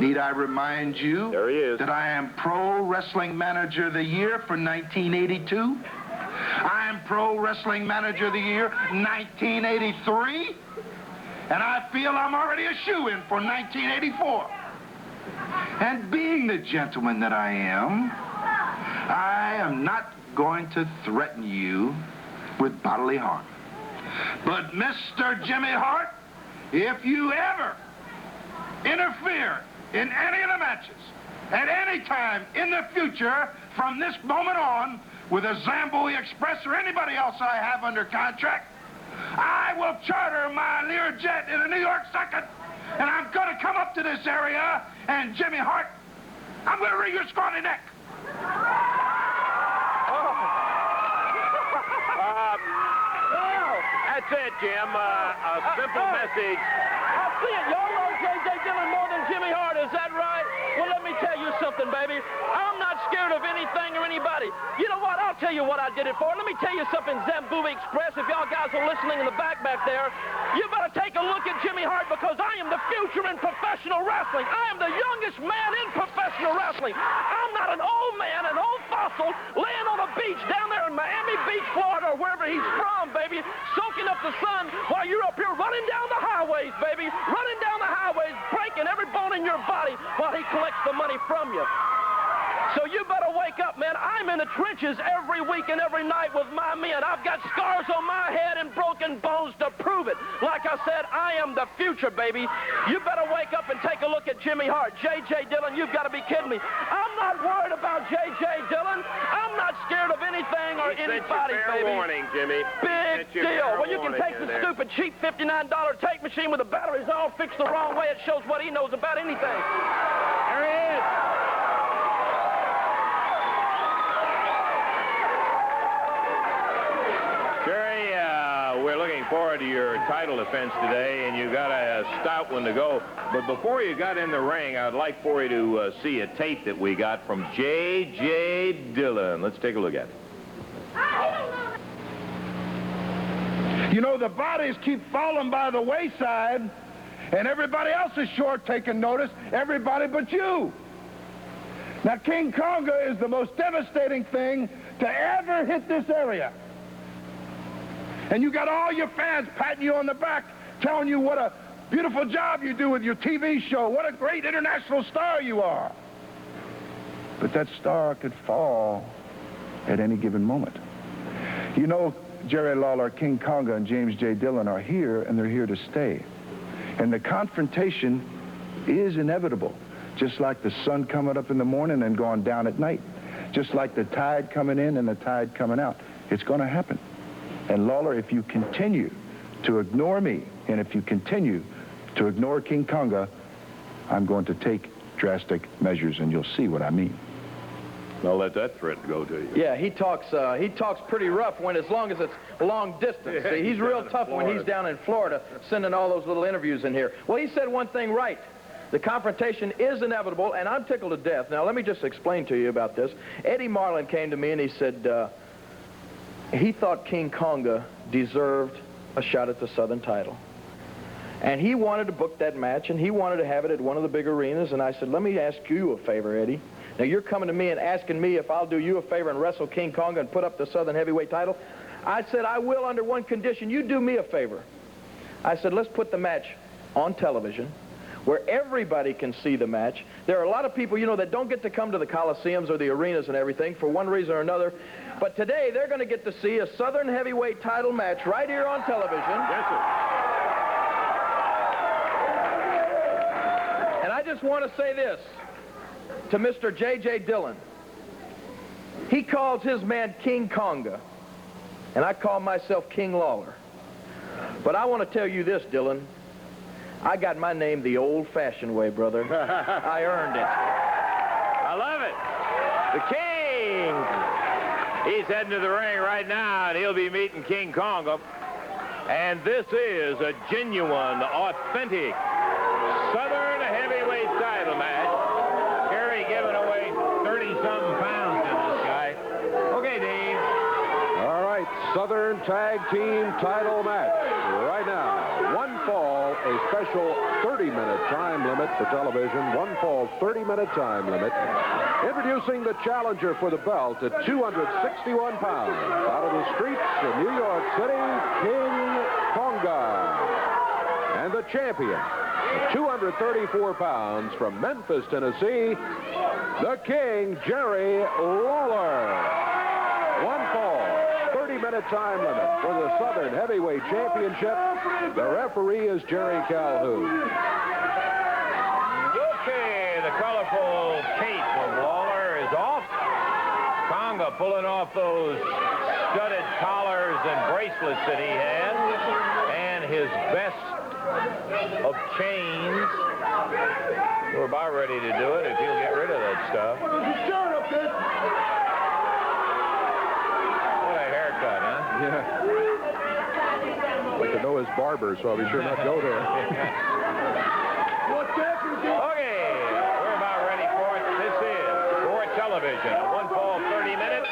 Need I remind you There he is. that I am Pro Wrestling Manager of the Year for 1982? I am Pro Wrestling Manager of the Year 1983? And I feel I'm already a shoo-in for 1984. And being the gentleman that I am not going to threaten you with bodily harm. But Mr. Jimmy Hart, if you ever interfere in any of the matches at any time in the future from this moment on with a Zambui Express or anybody else I have under contract, I will charter my Learjet in a New York second, and I'm going to come up to this area, and Jimmy Hart, I'm going to wring your scrawny neck. That's it, Jim. A simple message. I see it. Y'all know J.J. Dillon more than Jimmy Hart. Is that right? Well, let me tell you something, baby. I'm not scared of anything or anybody. You know what? I'll tell you what I did it for. Let me tell you something, Zambui Express. If y'all guys are listening in the back there, you better take a look at Jimmy Hart because I am the future in professional wrestling. I am the youngest man in professional wrestling. I'm not an old man, an old fossil, laying on a beach down there in Miami Beach, Florida, or wherever he's from, baby, soaking up the sun while you're up here running down the highways, baby, running down the highways, breaking every bone in your body while he collects the money from you. So you better wake up, man. I'm in the trenches every week and every night with my men. I've got scars on my head and broken bones to prove it. Like I said, I am the future, baby. You better wake up and take a look at Jimmy Hart. J.J. Dillon, you've got to be kidding me. I'm not worried about J.J. Dillon. I'm not scared of anything or anybody, fair baby. warning, Jimmy. Big deal. Well, you can take the stupid, cheap $59 tape machine with the batteries all fixed the wrong way. It shows what he knows about anything. There he is. Jerry, we're looking looking forward to your title defense today, and you got a stout one to go. But before you got in the ring, I'd like for you to see a tape that we got from J.J. Dillon. Let's take a look at it. You know, the bodies keep falling by the wayside, and everybody else is sure taking notice, everybody but you. Now, King Konga is the most devastating thing to ever hit this area. And you got all your fans patting you on the back, telling you what a beautiful job you do with your TV show, what a great international star you are. But that star could fall at any given moment. You know, Jerry Lawler, King Konga, and James J. Dillon are here, and they're here to stay. And the confrontation is inevitable, just like the sun coming up in the morning and going down at night, just like the tide coming in and the tide coming out. It's going to happen. And Lawler, if you continue to ignore me, and if you continue to ignore King Konga, I'm going to take drastic measures, and you'll see what I mean. I'll let that threat go to you. Yeah, he talks pretty rough as long as it's long distance. See, he's real tough when he's down in Florida sending all those little interviews in here. Well, he said one thing right. The confrontation is inevitable, and I'm tickled to death. Now, let me just explain to you about this. Eddie Marlin came to me, and he said he thought King Konga deserved a shot at the Southern title. And he wanted to book that match, and he wanted to have it at one of the big arenas. And I said, let me ask you a favor, Eddie. Now, you're coming to me and asking me if I'll do you a favor and wrestle King Konga and put up the Southern heavyweight title. I said, I will under one condition. You do me a favor. I said, let's put the match on television where everybody can see the match. There are a lot of people, you know, that don't get to come to the Coliseums or the arenas and everything for one reason or another. But today, they're going to get to see a Southern heavyweight title match right here on television. Yes, sir. And I just want to say this to Mr. J.J. Dillon. He calls his man King Konga, and I call myself King Lawler. But I want to tell you this, Dillon. I got my name the old-fashioned way, brother. I earned it. I love it. The King. He's heading to the ring right now, and he'll be meeting King Konga. And this is a genuine, authentic Southern heavyweight title match. Kerry giving away 30-something pounds to this guy. Okay, Dave. All right, Southern Tag Team title match. Right now, one fall, a special 30-minute time limit for television. One fall, 30-minute time limit. Introducing the challenger for the belt at 261 pounds. Out of the streets of New York City, King Konga. And the champion, 234 pounds from Memphis, Tennessee, the King, Jerry Lawler. One fall, 30-minute time limit for the Southern Heavyweight Championship. The referee is Jerry Calhoun. Okay, the colorful cape of Lawler is off. Konga pulling off those studded collars and bracelets that he has, and his vest of chains. We're about ready to do it if he'll get rid of that stuff. What a haircut, huh? Yeah. I'd like to know his barber, so I'll be sure not to go there. Okay, we're about ready for it. This is for television, a one fall, 30-minute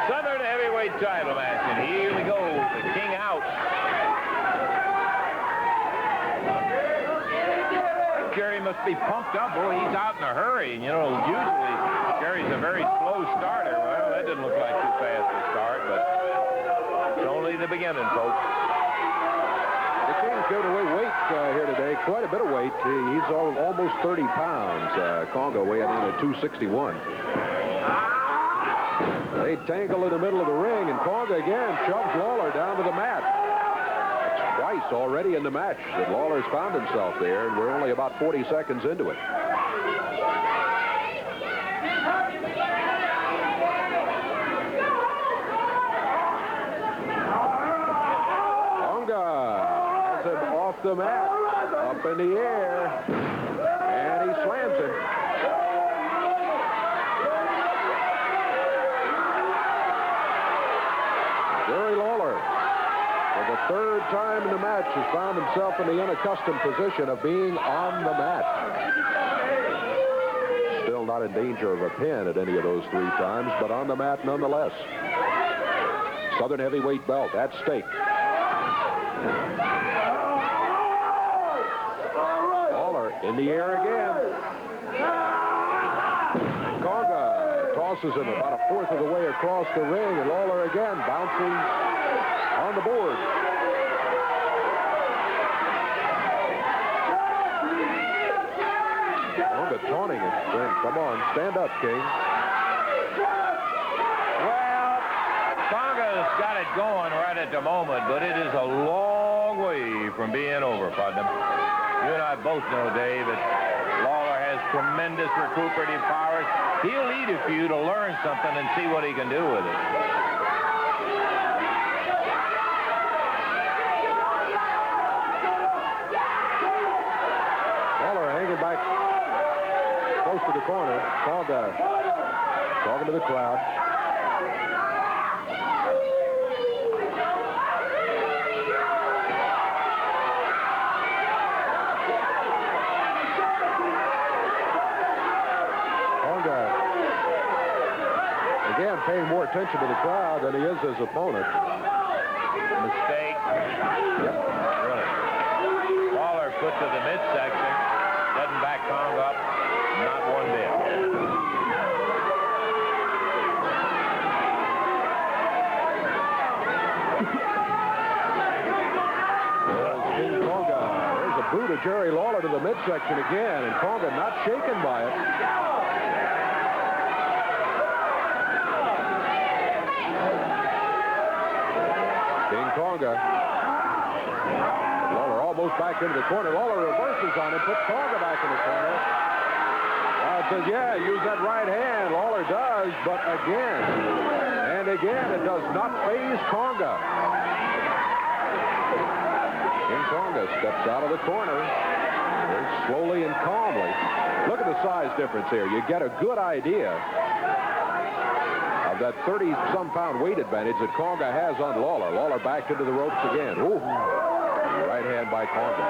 Southern heavyweight title match. And here we go, the King out. Jerry must be pumped up. Boy, he's out in a hurry. And, you know, usually Jerry's a very slow starter. Well, that didn't look like too fast to start, but it's only the beginning, folks. The King's giving away weight here today, quite a bit of weight. He's almost 30 pounds. Konga weighing in at 261. They tangle in the middle of the ring, and Konga again shoves Lawler down to the mat. Twice already in the match that Lawler's found himself there, and we're only about 40 seconds into it. Konga has him off the mat, up in the air, and he slams him. Jerry Lawler, for the third time in the match, has found himself in the unaccustomed position of being on the mat. Still not in danger of a pin at any of those 3 times, but on the mat nonetheless. Southern heavyweight belt at stake. Lawler in the air again. Conga tosses him about a fourth of the way across the ring, and Lawler again bounces on the board. Conga taunting him, saying, "Come on, stand up, King." Well, Conga's got it going right at the moment, but it is a long way from being over, Putnam. You and I both know, Dave, that Lawler has tremendous recuperative powers. He'll eat a few to learn something and see what he can do with it. Lawler hanging back close to the corner. Conga talking to the crowd. Again, paying more attention to the crowd than he is his opponent. Mistake. Yep. Really. Lawler put to the midsection. Doesn't back Conga up. Not one bit. There's King Conga. There's a boot of Jerry Lawler to the midsection again, and Conga not shaken by it. Conga. Lawler almost back into the corner. Lawler reverses on him, puts Conga back in the corner. Says, yeah, use that right hand. Lawler does, but again, and again, it does not faze Conga. King Conga steps out of the corner very slowly and calmly. Look at the size difference here. You get a good idea that 30-some pound weight advantage that Conga has on Lawler. Lawler back into the ropes again. Ooh. Right hand by Conga.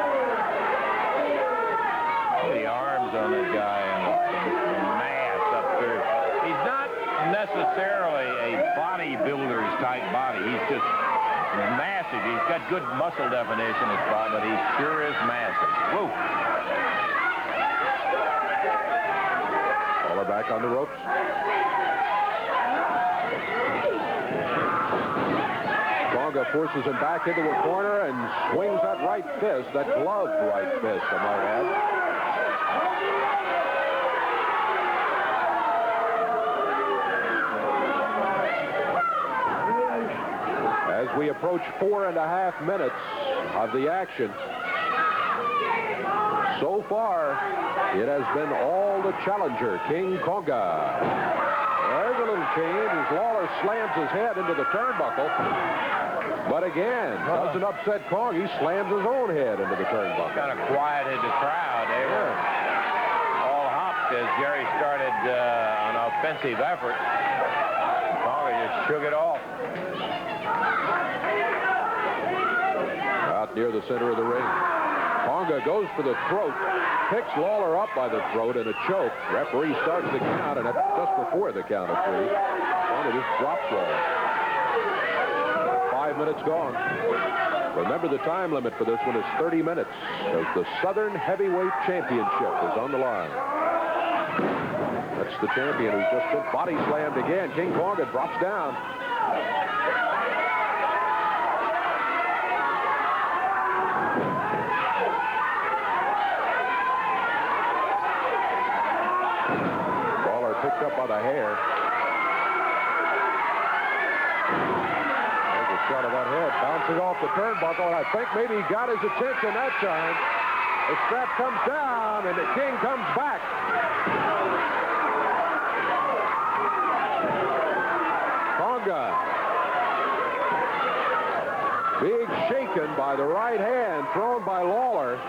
The arms on that guy and the mass up there. He's not necessarily a bodybuilder's type body. He's just massive. He's got good muscle definition, but he sure is massive. Woo. Lawler back on the ropes. Conga forces him back into a corner and swings that right fist, that gloved right fist, I might add. As we approach 4.5 minutes of the action, so far, it has been all the challenger, King Conga. There's a little change as Lawler slams his head into the turnbuckle. But again, doesn't upset Conga. He slams his own head into the turnbuckle. Kind of quieted the crowd. They were all hopped as Jerry started an offensive effort. Conga just shook it off. Out near the center of the ring. Conga goes for the throat, picks Lawler up by the throat in a choke. Referee starts the count, and that's just before the count of 3. Conga just drops Lawler. 5 minutes gone. Remember, the time limit for this one is 30 minutes, as the Southern Heavyweight Championship is on the line. That's the champion who's just been body slammed again. King Conga drops down. Picked up by the hair. There's a shot of that head bouncing off the turnbuckle, and I think maybe he got his attention that time. The strap comes down, and the King comes back. Conga being shaken by the right hand thrown by Lawler.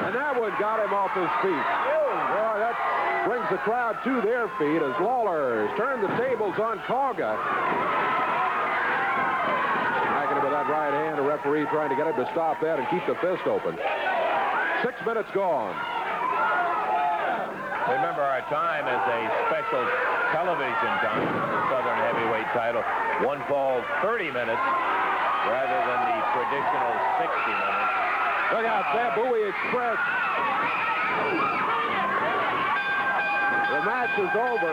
And that one got him off his feet. Boy, that brings the crowd to their feet as Lawler has turned the tables on Conga. I that right hand. A referee trying to get him to stop that and keep the fist open. 6 minutes gone. Remember, our time is a special television time for the Southern Heavyweight title. 1 fall, 30 minutes, rather than the traditional 60 minutes. Look out, Zambui Express. The match is over.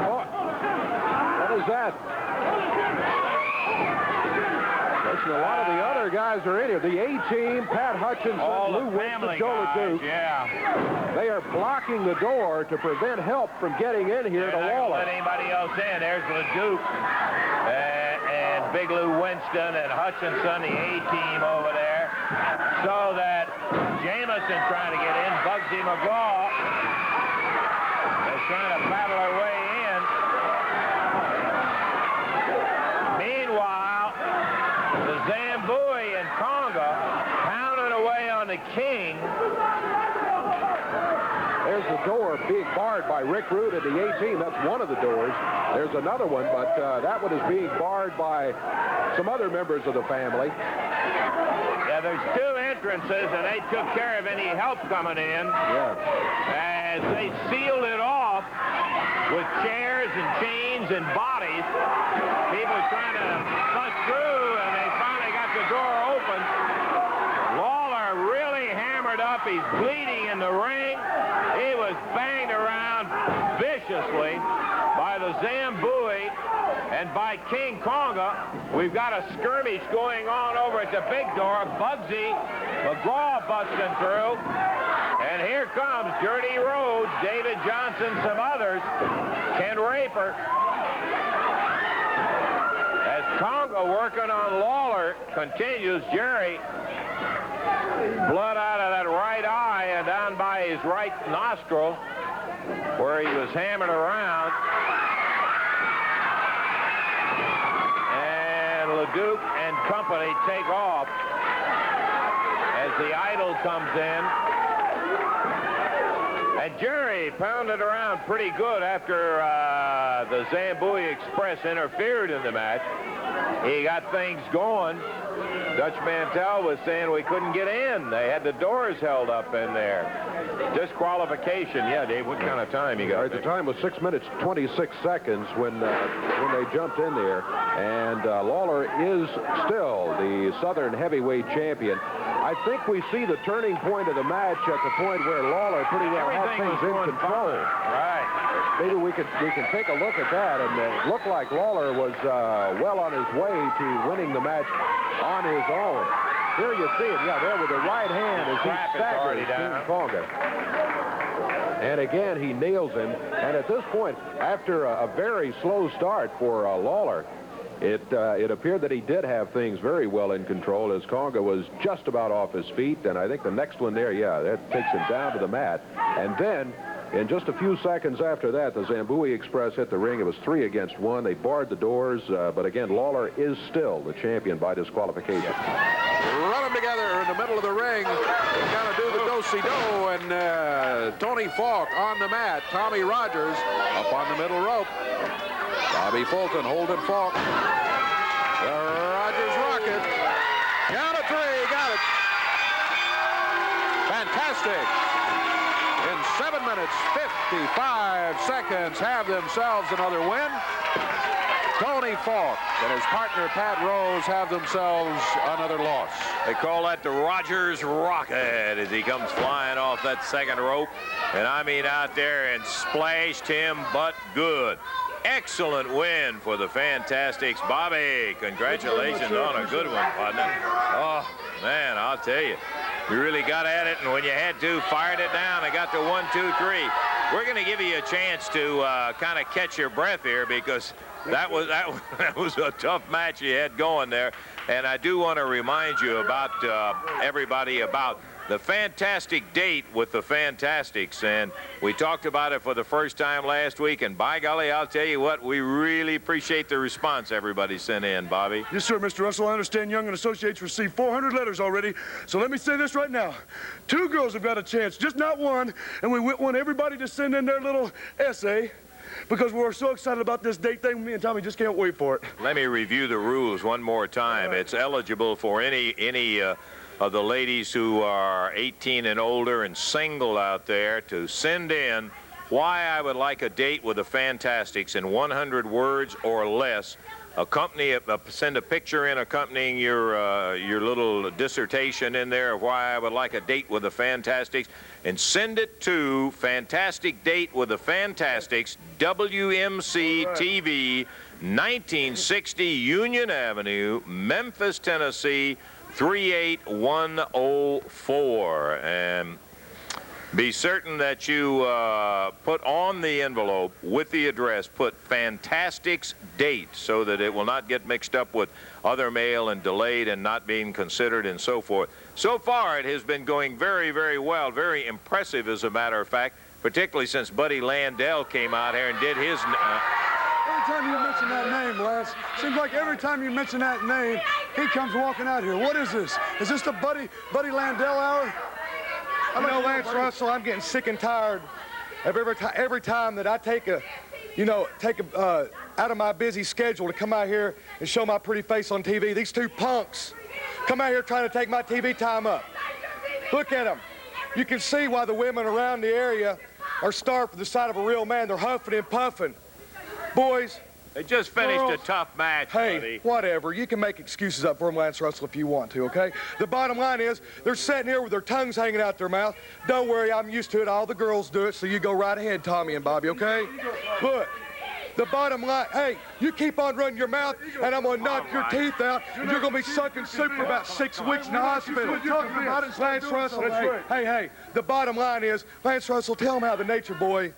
Oh, what is that? Listen, a lot of the other guys are in here. The A-team, Pat Hutchinson, Lou Winston, Joe LeDuc. Yeah. They are blocking the door to prevent help from getting in here to Lawler. Let anybody else in. There's LeDuc and Big Lou Winston and Hutchinson, the A-team over there. So that Jameson trying to get in. Bugsy McGraw is trying to battle her way in. Meanwhile, the Zambui and Conga pounding away on the King. There's the door being barred by Rick Root and the A-team. That's one of the doors. There's another one, but that one is being barred by some other members of the family. Yeah, there's 2 entrances, and they took care of any help coming in. Yeah. As they sealed it off with chairs and chains and bodies. People trying to bust through, and they finally got the door open. Lawler really hammered up. He's bleeding in the ring. He was banged around viciously by the Zambui and by King Conga. We've got a skirmish going on over at the big door. Bugsy McGraw busting through. And here comes Dirty Rhodes, David Johnson, some others. Ken Raper. As Conga working on Lawler continues, Jerry, blood out of that right eye and down by his right nostril where he was hammered around. And LeDuc and company take off as the Idol comes in. And Jerry pounded around pretty good after the Zambui Express interfered in the match. He got things going. Dutch Mantell was saying we couldn't get in. They had the doors held up in there. Disqualification. Yeah, Dave, what kind of time you got? All right, the time was 6 minutes, 26 seconds when they jumped in there. And Lawler is still the Southern Heavyweight Champion. I think we see the turning point of the match at the point where Lawler pretty well had things in control. Right. Maybe we can take a look at that, and it looked like Lawler was well on his way to winning the match on his own. Here you see it, yeah, there with the right hand as he staggers King Conga. And again, he nails him. And at this point, after a very slow start for Lawler, it appeared that he did have things very well in control as Conga was just about off his feet. And I think the next one there, yeah, that takes him down to the mat. And then, in just a few seconds after that, the Zambui Express hit the ring. It was 3 against 1. They barred the doors. But again, Lawler is still the champion by disqualification. Run them together in the middle of the ring. They're going to do the do-si-do. And Tony Falk on the mat. Tommy Rogers up on the middle rope. Bobby Fulton holding Falk. The Rogers rocket. Count of 3. Got it. Fantastic. In 7 minutes, 55 seconds, have themselves another win. Tony Falk and his partner Pat Rose have themselves another loss. They call that the Rogers Rocket as he comes flying off that second rope. And I mean out there and splashed him, but good. Excellent win for the Fantastics. Bobby, congratulations on a good one, partner. Oh, man, I'll tell you. You really got at it, and when you had to, fired it down. I got to 1, 2, 3. We're going to give you a chance to kind of catch your breath here because that was a tough match you had going there. And I do want to remind you about everybody about the fantastic date with the Fantastics, and we talked about it for the first time last week, and by golly, I'll tell you what, we really appreciate the response everybody sent in, Bobby. Yes, sir, Mr. Russell. I understand Young and Associates received 400 letters already, so let me say this right now. 2 girls have got a chance, just not one, and we want everybody to send in their little essay. because we're so excited about this date thing. Me and Tommy just can't wait for it. Let me review the rules one more time. It's eligible for any of the ladies who are 18 and older and single out there to send in why I would like a date with the Fantastics in 100 words or less. Send a picture in accompanying your little dissertation in there of why I would like a date with the Fantastics, and send it to Fantastic Date with the Fantastics, WMC TV, 1960 Union Avenue, Memphis, Tennessee, 38104. And be certain that you put on the envelope with the address, put Fantastics Date, so that it will not get mixed up with other mail and delayed and not being considered and so forth. So far, it has been going very, very well, very impressive, as a matter of fact, particularly since Buddy Landell came out here and did his... Every time you mention that name, Lance, seems like every time you mention that name, he comes walking out here. What is this? Is this the Buddy Landell hour? You know, Lance Russell, I'm getting sick and tired of every time that I take out of my busy schedule to come out here and show my pretty face on TV. These two punks come out here trying to take my TV time up. Look at them. You can see why the women around the area are starved for the sight of a real man. They're huffing and puffing. Boys, they just finished girls, a tough match, hey, buddy. Whatever. You can make excuses up for them, Lance Russell, if you want to, okay? The bottom line is, they're sitting here with their tongues hanging out their mouth. Don't worry, I'm used to it. All the girls do it, so you go right ahead, Tommy and Bobby, okay? But the bottom line, hey, you keep on running your mouth, and I'm going to knock your teeth out, and you're going to be sucking soup for about 6 weeks in the hospital. Lance Russell, hey, the bottom line is, Lance Russell, tell them how the Nature Boy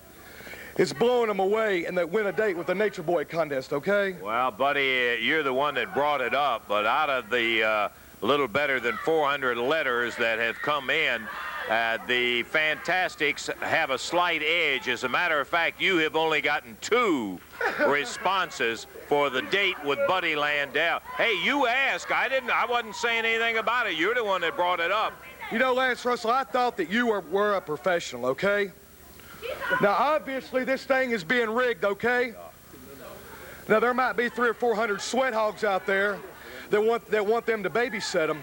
is blowing them away and they win a date with the Nature Boy contest, okay? Well, buddy, you're the one that brought it up, but out of the little better than 400 letters that have come in, the Fantastics have a slight edge. As a matter of fact, you have only gotten 2 responses for the date with Buddy Landell. Hey, you asked. I wasn't saying anything about it. You're the one that brought it up. You know, Lance Russell, I thought that you were a professional, okay? Now, obviously, this thing is being rigged, okay? Now, there might be 300 or 400 sweat hogs out there that want them to babysit them.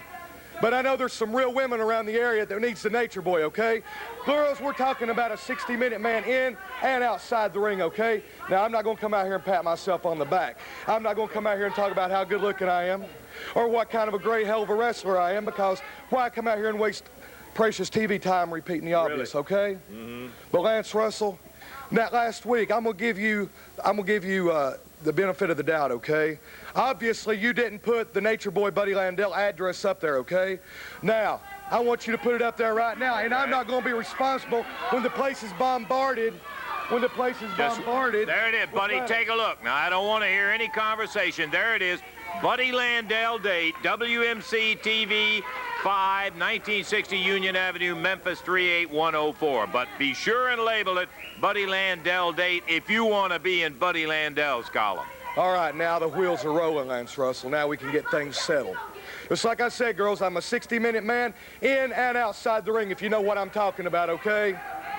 But I know there's some real women around the area that needs the Nature Boy, okay? Girls, we're talking about a 60-minute man in and outside the ring, okay? Now, I'm not going to come out here and pat myself on the back. I'm not going to come out here and talk about how good-looking I am or what kind of a great hell of a wrestler I am, because why come out here and waste precious TV time repeating the obvious, okay? Mm-hmm. But Lance Russell, that last week, I'm gonna give you the benefit of the doubt, okay? Obviously, you didn't put the Nature Boy Buddy Landell address up there, okay? Now, I want you to put it up there right now, and I'm not gonna be responsible when the place is bombarded. There it is, buddy. Take a look. Now, I don't want to hear any conversation. There it is. Buddy Landell date, WMC TV 5, 1960 Union Avenue, Memphis 38104. But be sure and label it Buddy Landell date if you want to be in Buddy Landell's column. All right, now the wheels are rolling, Lance Russell. Now we can get things settled. Just like I said, girls, I'm a 60-minute man in and outside the ring, if you know what I'm talking about, okay?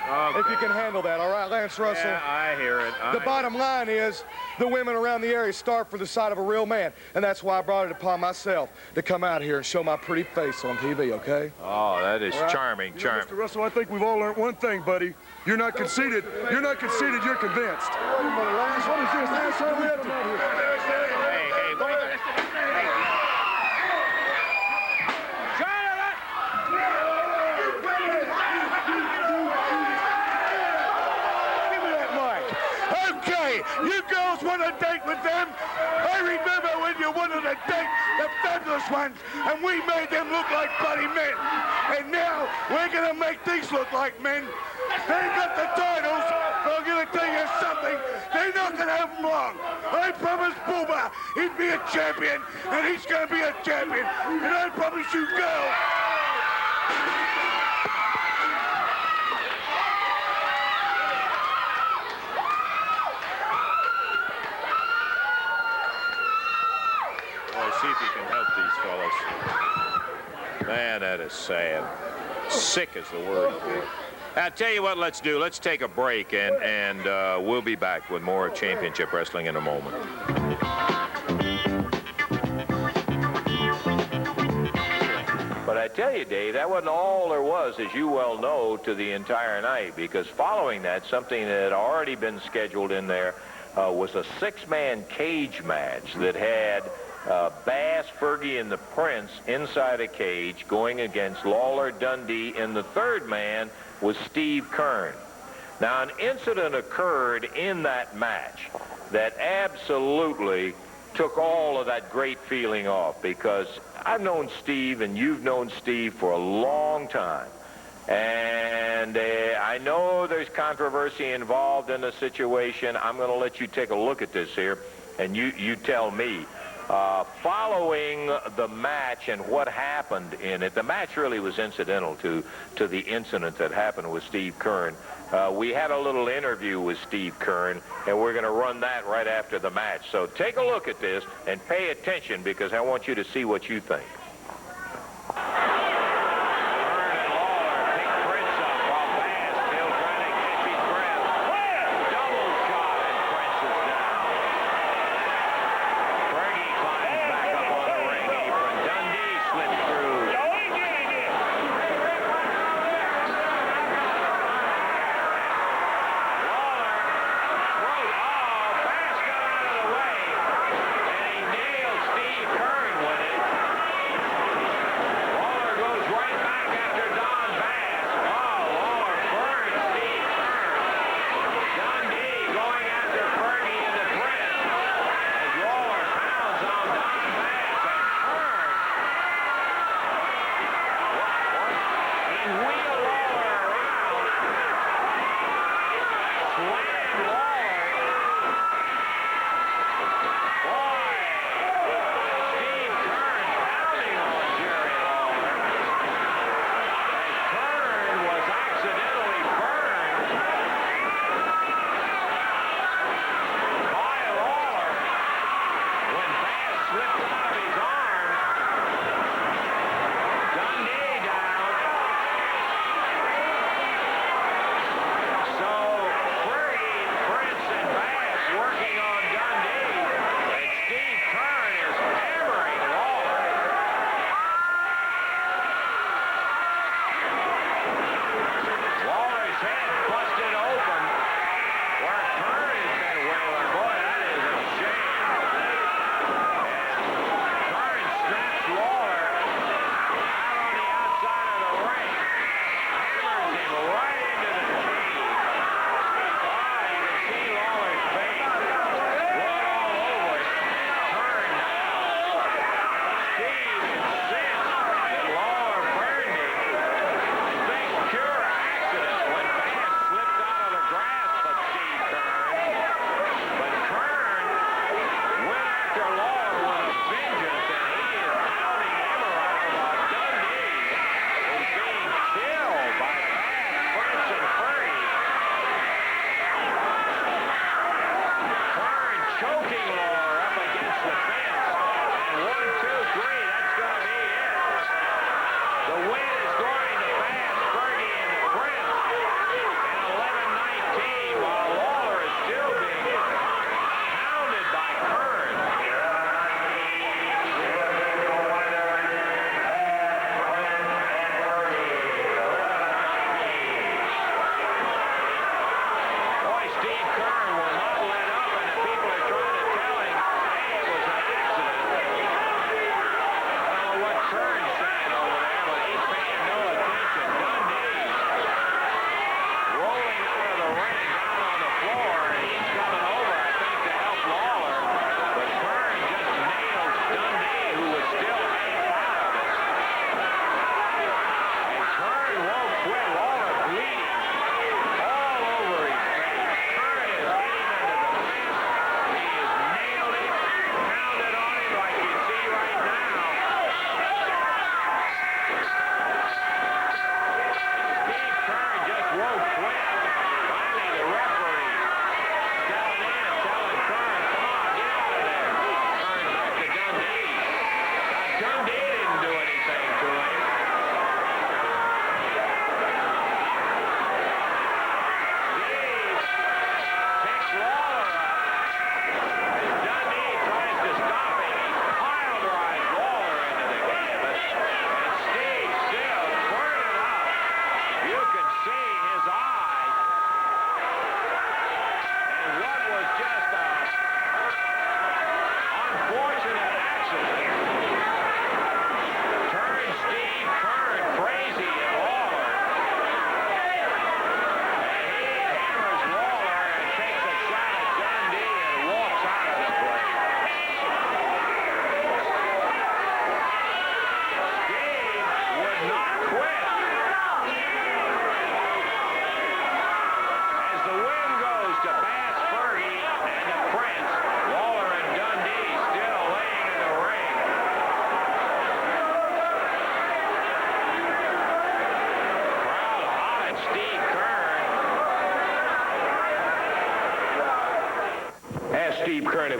Okay. If you can handle that, all right, Lance Russell? Yeah, I hear it. The bottom line is the women around the area starve for the sight of a real man, and that's why I brought it upon myself to come out here and show my pretty face on TV, okay? Oh, that is charming, charming. Mr. Russell, I think we've all learned one thing, buddy. You're not conceited. You're not conceited. You're convinced. Lance, what is this? Lance, hey, wait a minute. You girls want a date with them? I remember when you wanted a date, the fabulous ones, and we made them look like bloody men. And now we're going to make these look like men. They ain't got the titles, but I'm going to tell you something. They're not going to have them long. I promised Booba he'd be a champion, and he's going to be a champion. And I promise you girls. See if you can help these fellas. Man, that is sad. Sick is the word for it. I'll tell you what, let's do. Let's take a break, and we'll be back with more championship wrestling in a moment. But I tell you, Dave, that wasn't all there was, as you well know, to the entire night, because following that, something that had already been scheduled in there was a six-man cage match that had Bass, Fergie, and the Prince inside a cage going against Lawler, Dundee, and the third man was Steve Kern. Now, an incident occurred in that match that absolutely took all of that great feeling off, because I've known Steve and you've known Steve for a long time. And I know there's controversy involved in the situation. I'm going to let you take a look at this here, and you tell me. Following the match and what happened in it, the match really was incidental to the incident that happened with Steve Kern. We had a little interview with Steve Kern, and we're going to run that right after the match. So take a look at this and pay attention, because I want you to see what you think.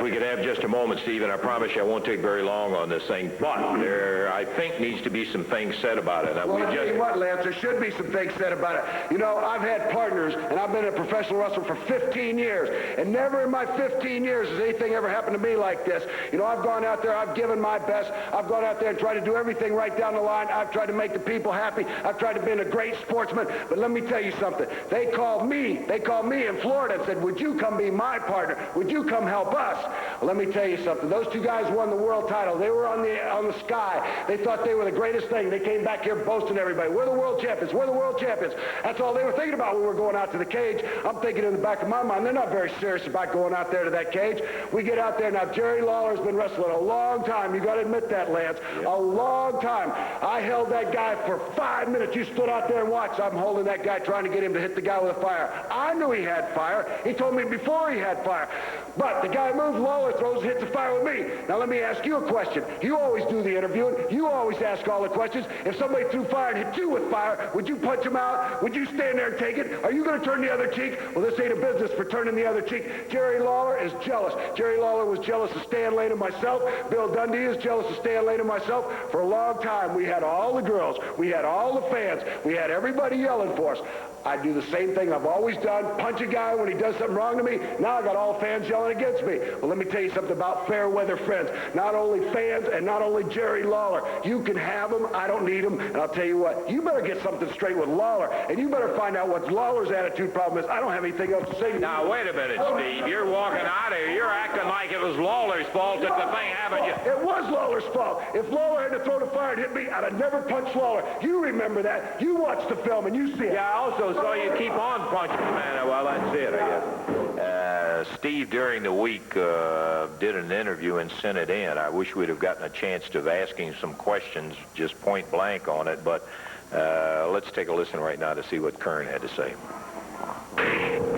we could have just a moment, Steve, and I promise you I won't take very long on this thing, but there, I think, needs to be some things said about it. Well, I'll tell you what, Lance, there should be some things said about it. You know, I've had partners, and I've been a professional wrestler for 15 years, and never in my 15 years has anything ever happened to me like this. You know, I've gone out there, I've given my best, I've gone out there and tried to do everything right down the line. I've tried to make the people happy. I've tried to be a great sportsman, but let me tell you something. They called me in Florida and said, would you come be my partner? Would you come help us? Well, let me tell you something. Those two guys won the world title. They were on the sky. They thought they were the greatest thing. They came back here boasting to everybody. We're the world champions. We're the world champions. That's all they were thinking about when we were going out to the cage. I'm thinking in the back of my mind, they're not very serious about going out there to that cage. We get out there. Now, Jerry Lawler's been wrestling a long time. You got to admit that, Lance. Yeah. A long time. I held that guy for 5 minutes. You stood out there and watched. I'm holding that guy, trying to get him to hit the guy with a fire. I knew he had fire. He told me before he had fire. But the guy moves, Lawler throws, hits the fire with me. Now, let me ask you a question. You always do the interviewing. You always ask all the questions. If somebody threw fire and hit you with fire, would you punch him out? Would you stand there and take it? Are you going to turn the other cheek? Well, this ain't a business for turning the other cheek. Jerry Lawler is jealous. Jerry Lawler was jealous of Stan Lane and myself. Bill Dundee is jealous of Stan Lane and myself. For a long time, we had all the girls. We had all the fans. We had everybody yelling for us. I do the same thing I've always done, punch a guy when he does something wrong to me. Now I got all fans yelling against me. Well, let me tell you something about fair weather friends. Not only fans and not only Jerry Lawler. You can have them. I don't need them. And I'll tell you what, you better get something straight with Lawler, and you better find out what Lawler's attitude problem is. I don't have anything else to say. Now, wait a minute, Steve. You're walking out of here. You're acting like it was Lawler's fault that the thing happened. It was Lawler's fault. If Lawler had to throw the fire and hit me, I'd have never punched Lawler. You remember that. You watched the film and you see it. Yeah, I also saw you keep on punching the man. Well, that's it, I guess. Steve, during the week, did an interview and sent it in. I wish we'd have gotten a chance to ask him some questions, just point blank on it, but let's take a listen right now to see what Kern had to say.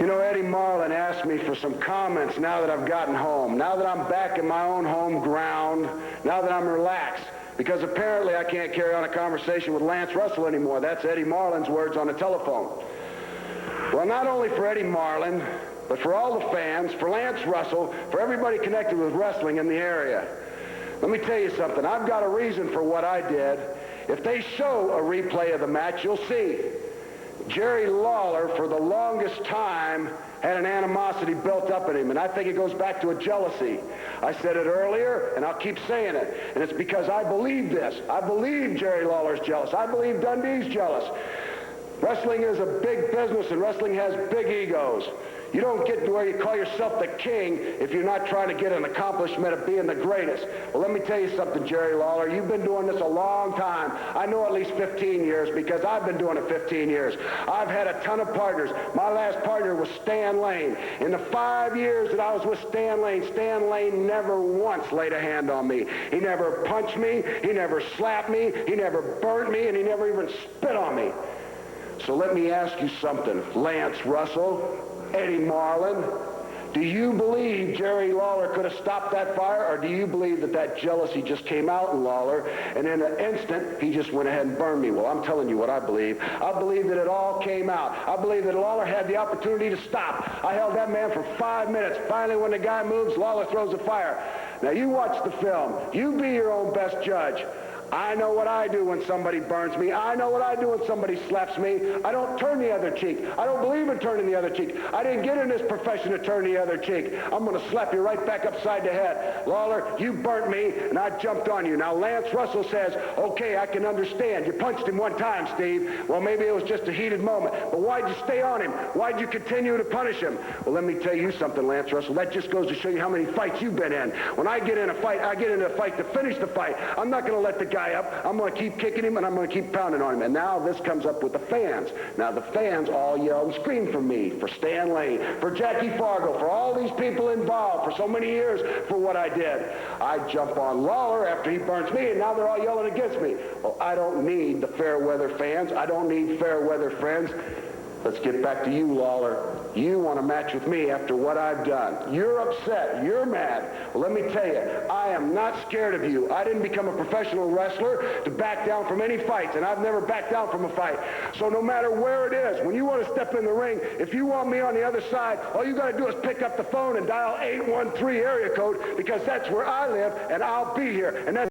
You know, Eddie Marlin asked me for some comments now that I've gotten home, now that I'm back in my own home ground, now that I'm relaxed. Because apparently I can't carry on a conversation with Lance Russell anymore. That's Eddie Marlin's words on the telephone. Well, not only for Eddie Marlin, but for all the fans, for Lance Russell, for everybody connected with wrestling in the area. Let me tell you something. I've got a reason for what I did. If they show a replay of the match, you'll see. Jerry Lawler, for the longest time, had an animosity built up in him, and I think it goes back to a jealousy. I said it earlier, and I'll keep saying it, and it's because I believe this. I believe Jerry Lawler's jealous. I believe Dundee's jealous. Wrestling is a big business, and wrestling has big egos. You don't get to where you call yourself the king if you're not trying to get an accomplishment of being the greatest. Well, let me tell you something, Jerry Lawler. You've been doing this a long time. I know at least 15 years because I've been doing it 15 years. I've had a ton of partners. My last partner was Stan Lane. In the 5 years that I was with Stan Lane never once laid a hand on me. He never punched me. He never slapped me. He never burnt me, and he never even spit on me. So let me ask you something, Lance Russell, Eddie Marlin. Do you believe Jerry Lawler could have stopped that fire, or do you believe that that jealousy just came out in Lawler, and in an instant, he just went ahead and burned me? Well, I'm telling you what I believe. I believe that it all came out. I believe that Lawler had the opportunity to stop. I held that man for 5 minutes. Finally, when the guy moves, Lawler throws a fire. Now, you watch the film. You be your own best judge. I know what I do when somebody burns me. I know what I do when somebody slaps me. I don't turn the other cheek. I don't believe in turning the other cheek. I didn't get in this profession to turn the other cheek. I'm going to slap you right back upside the head. Lawler, you burnt me, and I jumped on you. Now, Lance Russell says, okay, I can understand. You punched him one time, Steve. Well, maybe it was just a heated moment. But why'd you stay on him? Why'd you continue to punish him? Well, let me tell you something, Lance Russell. That just goes to show you how many fights you've been in. When I get in a fight, I get in a fight to finish the fight. I'm not going to let the guy up. I'm going to keep kicking him, and I'm going to keep pounding on him. And now this comes up with the fans. Now the fans all yell and scream for me, for Stan Lane, for Jackie Fargo, for all these people involved for so many years for what I did. I jump on Lawler after he burns me, and now they're all yelling against me. Well, I don't need the fair weather fans. I don't need fair weather friends. Let's get back to you, Lawler. You want a match with me after what I've done. You're upset. You're mad. Well, let me tell you, I am not scared of you. I didn't become a professional wrestler to back down from any fights, and I've never backed down from a fight. So no matter where it is, when you want to step in the ring, if you want me on the other side, all you got to do is pick up the phone and dial 813 area code, because that's where I live, and I'll be here. And that's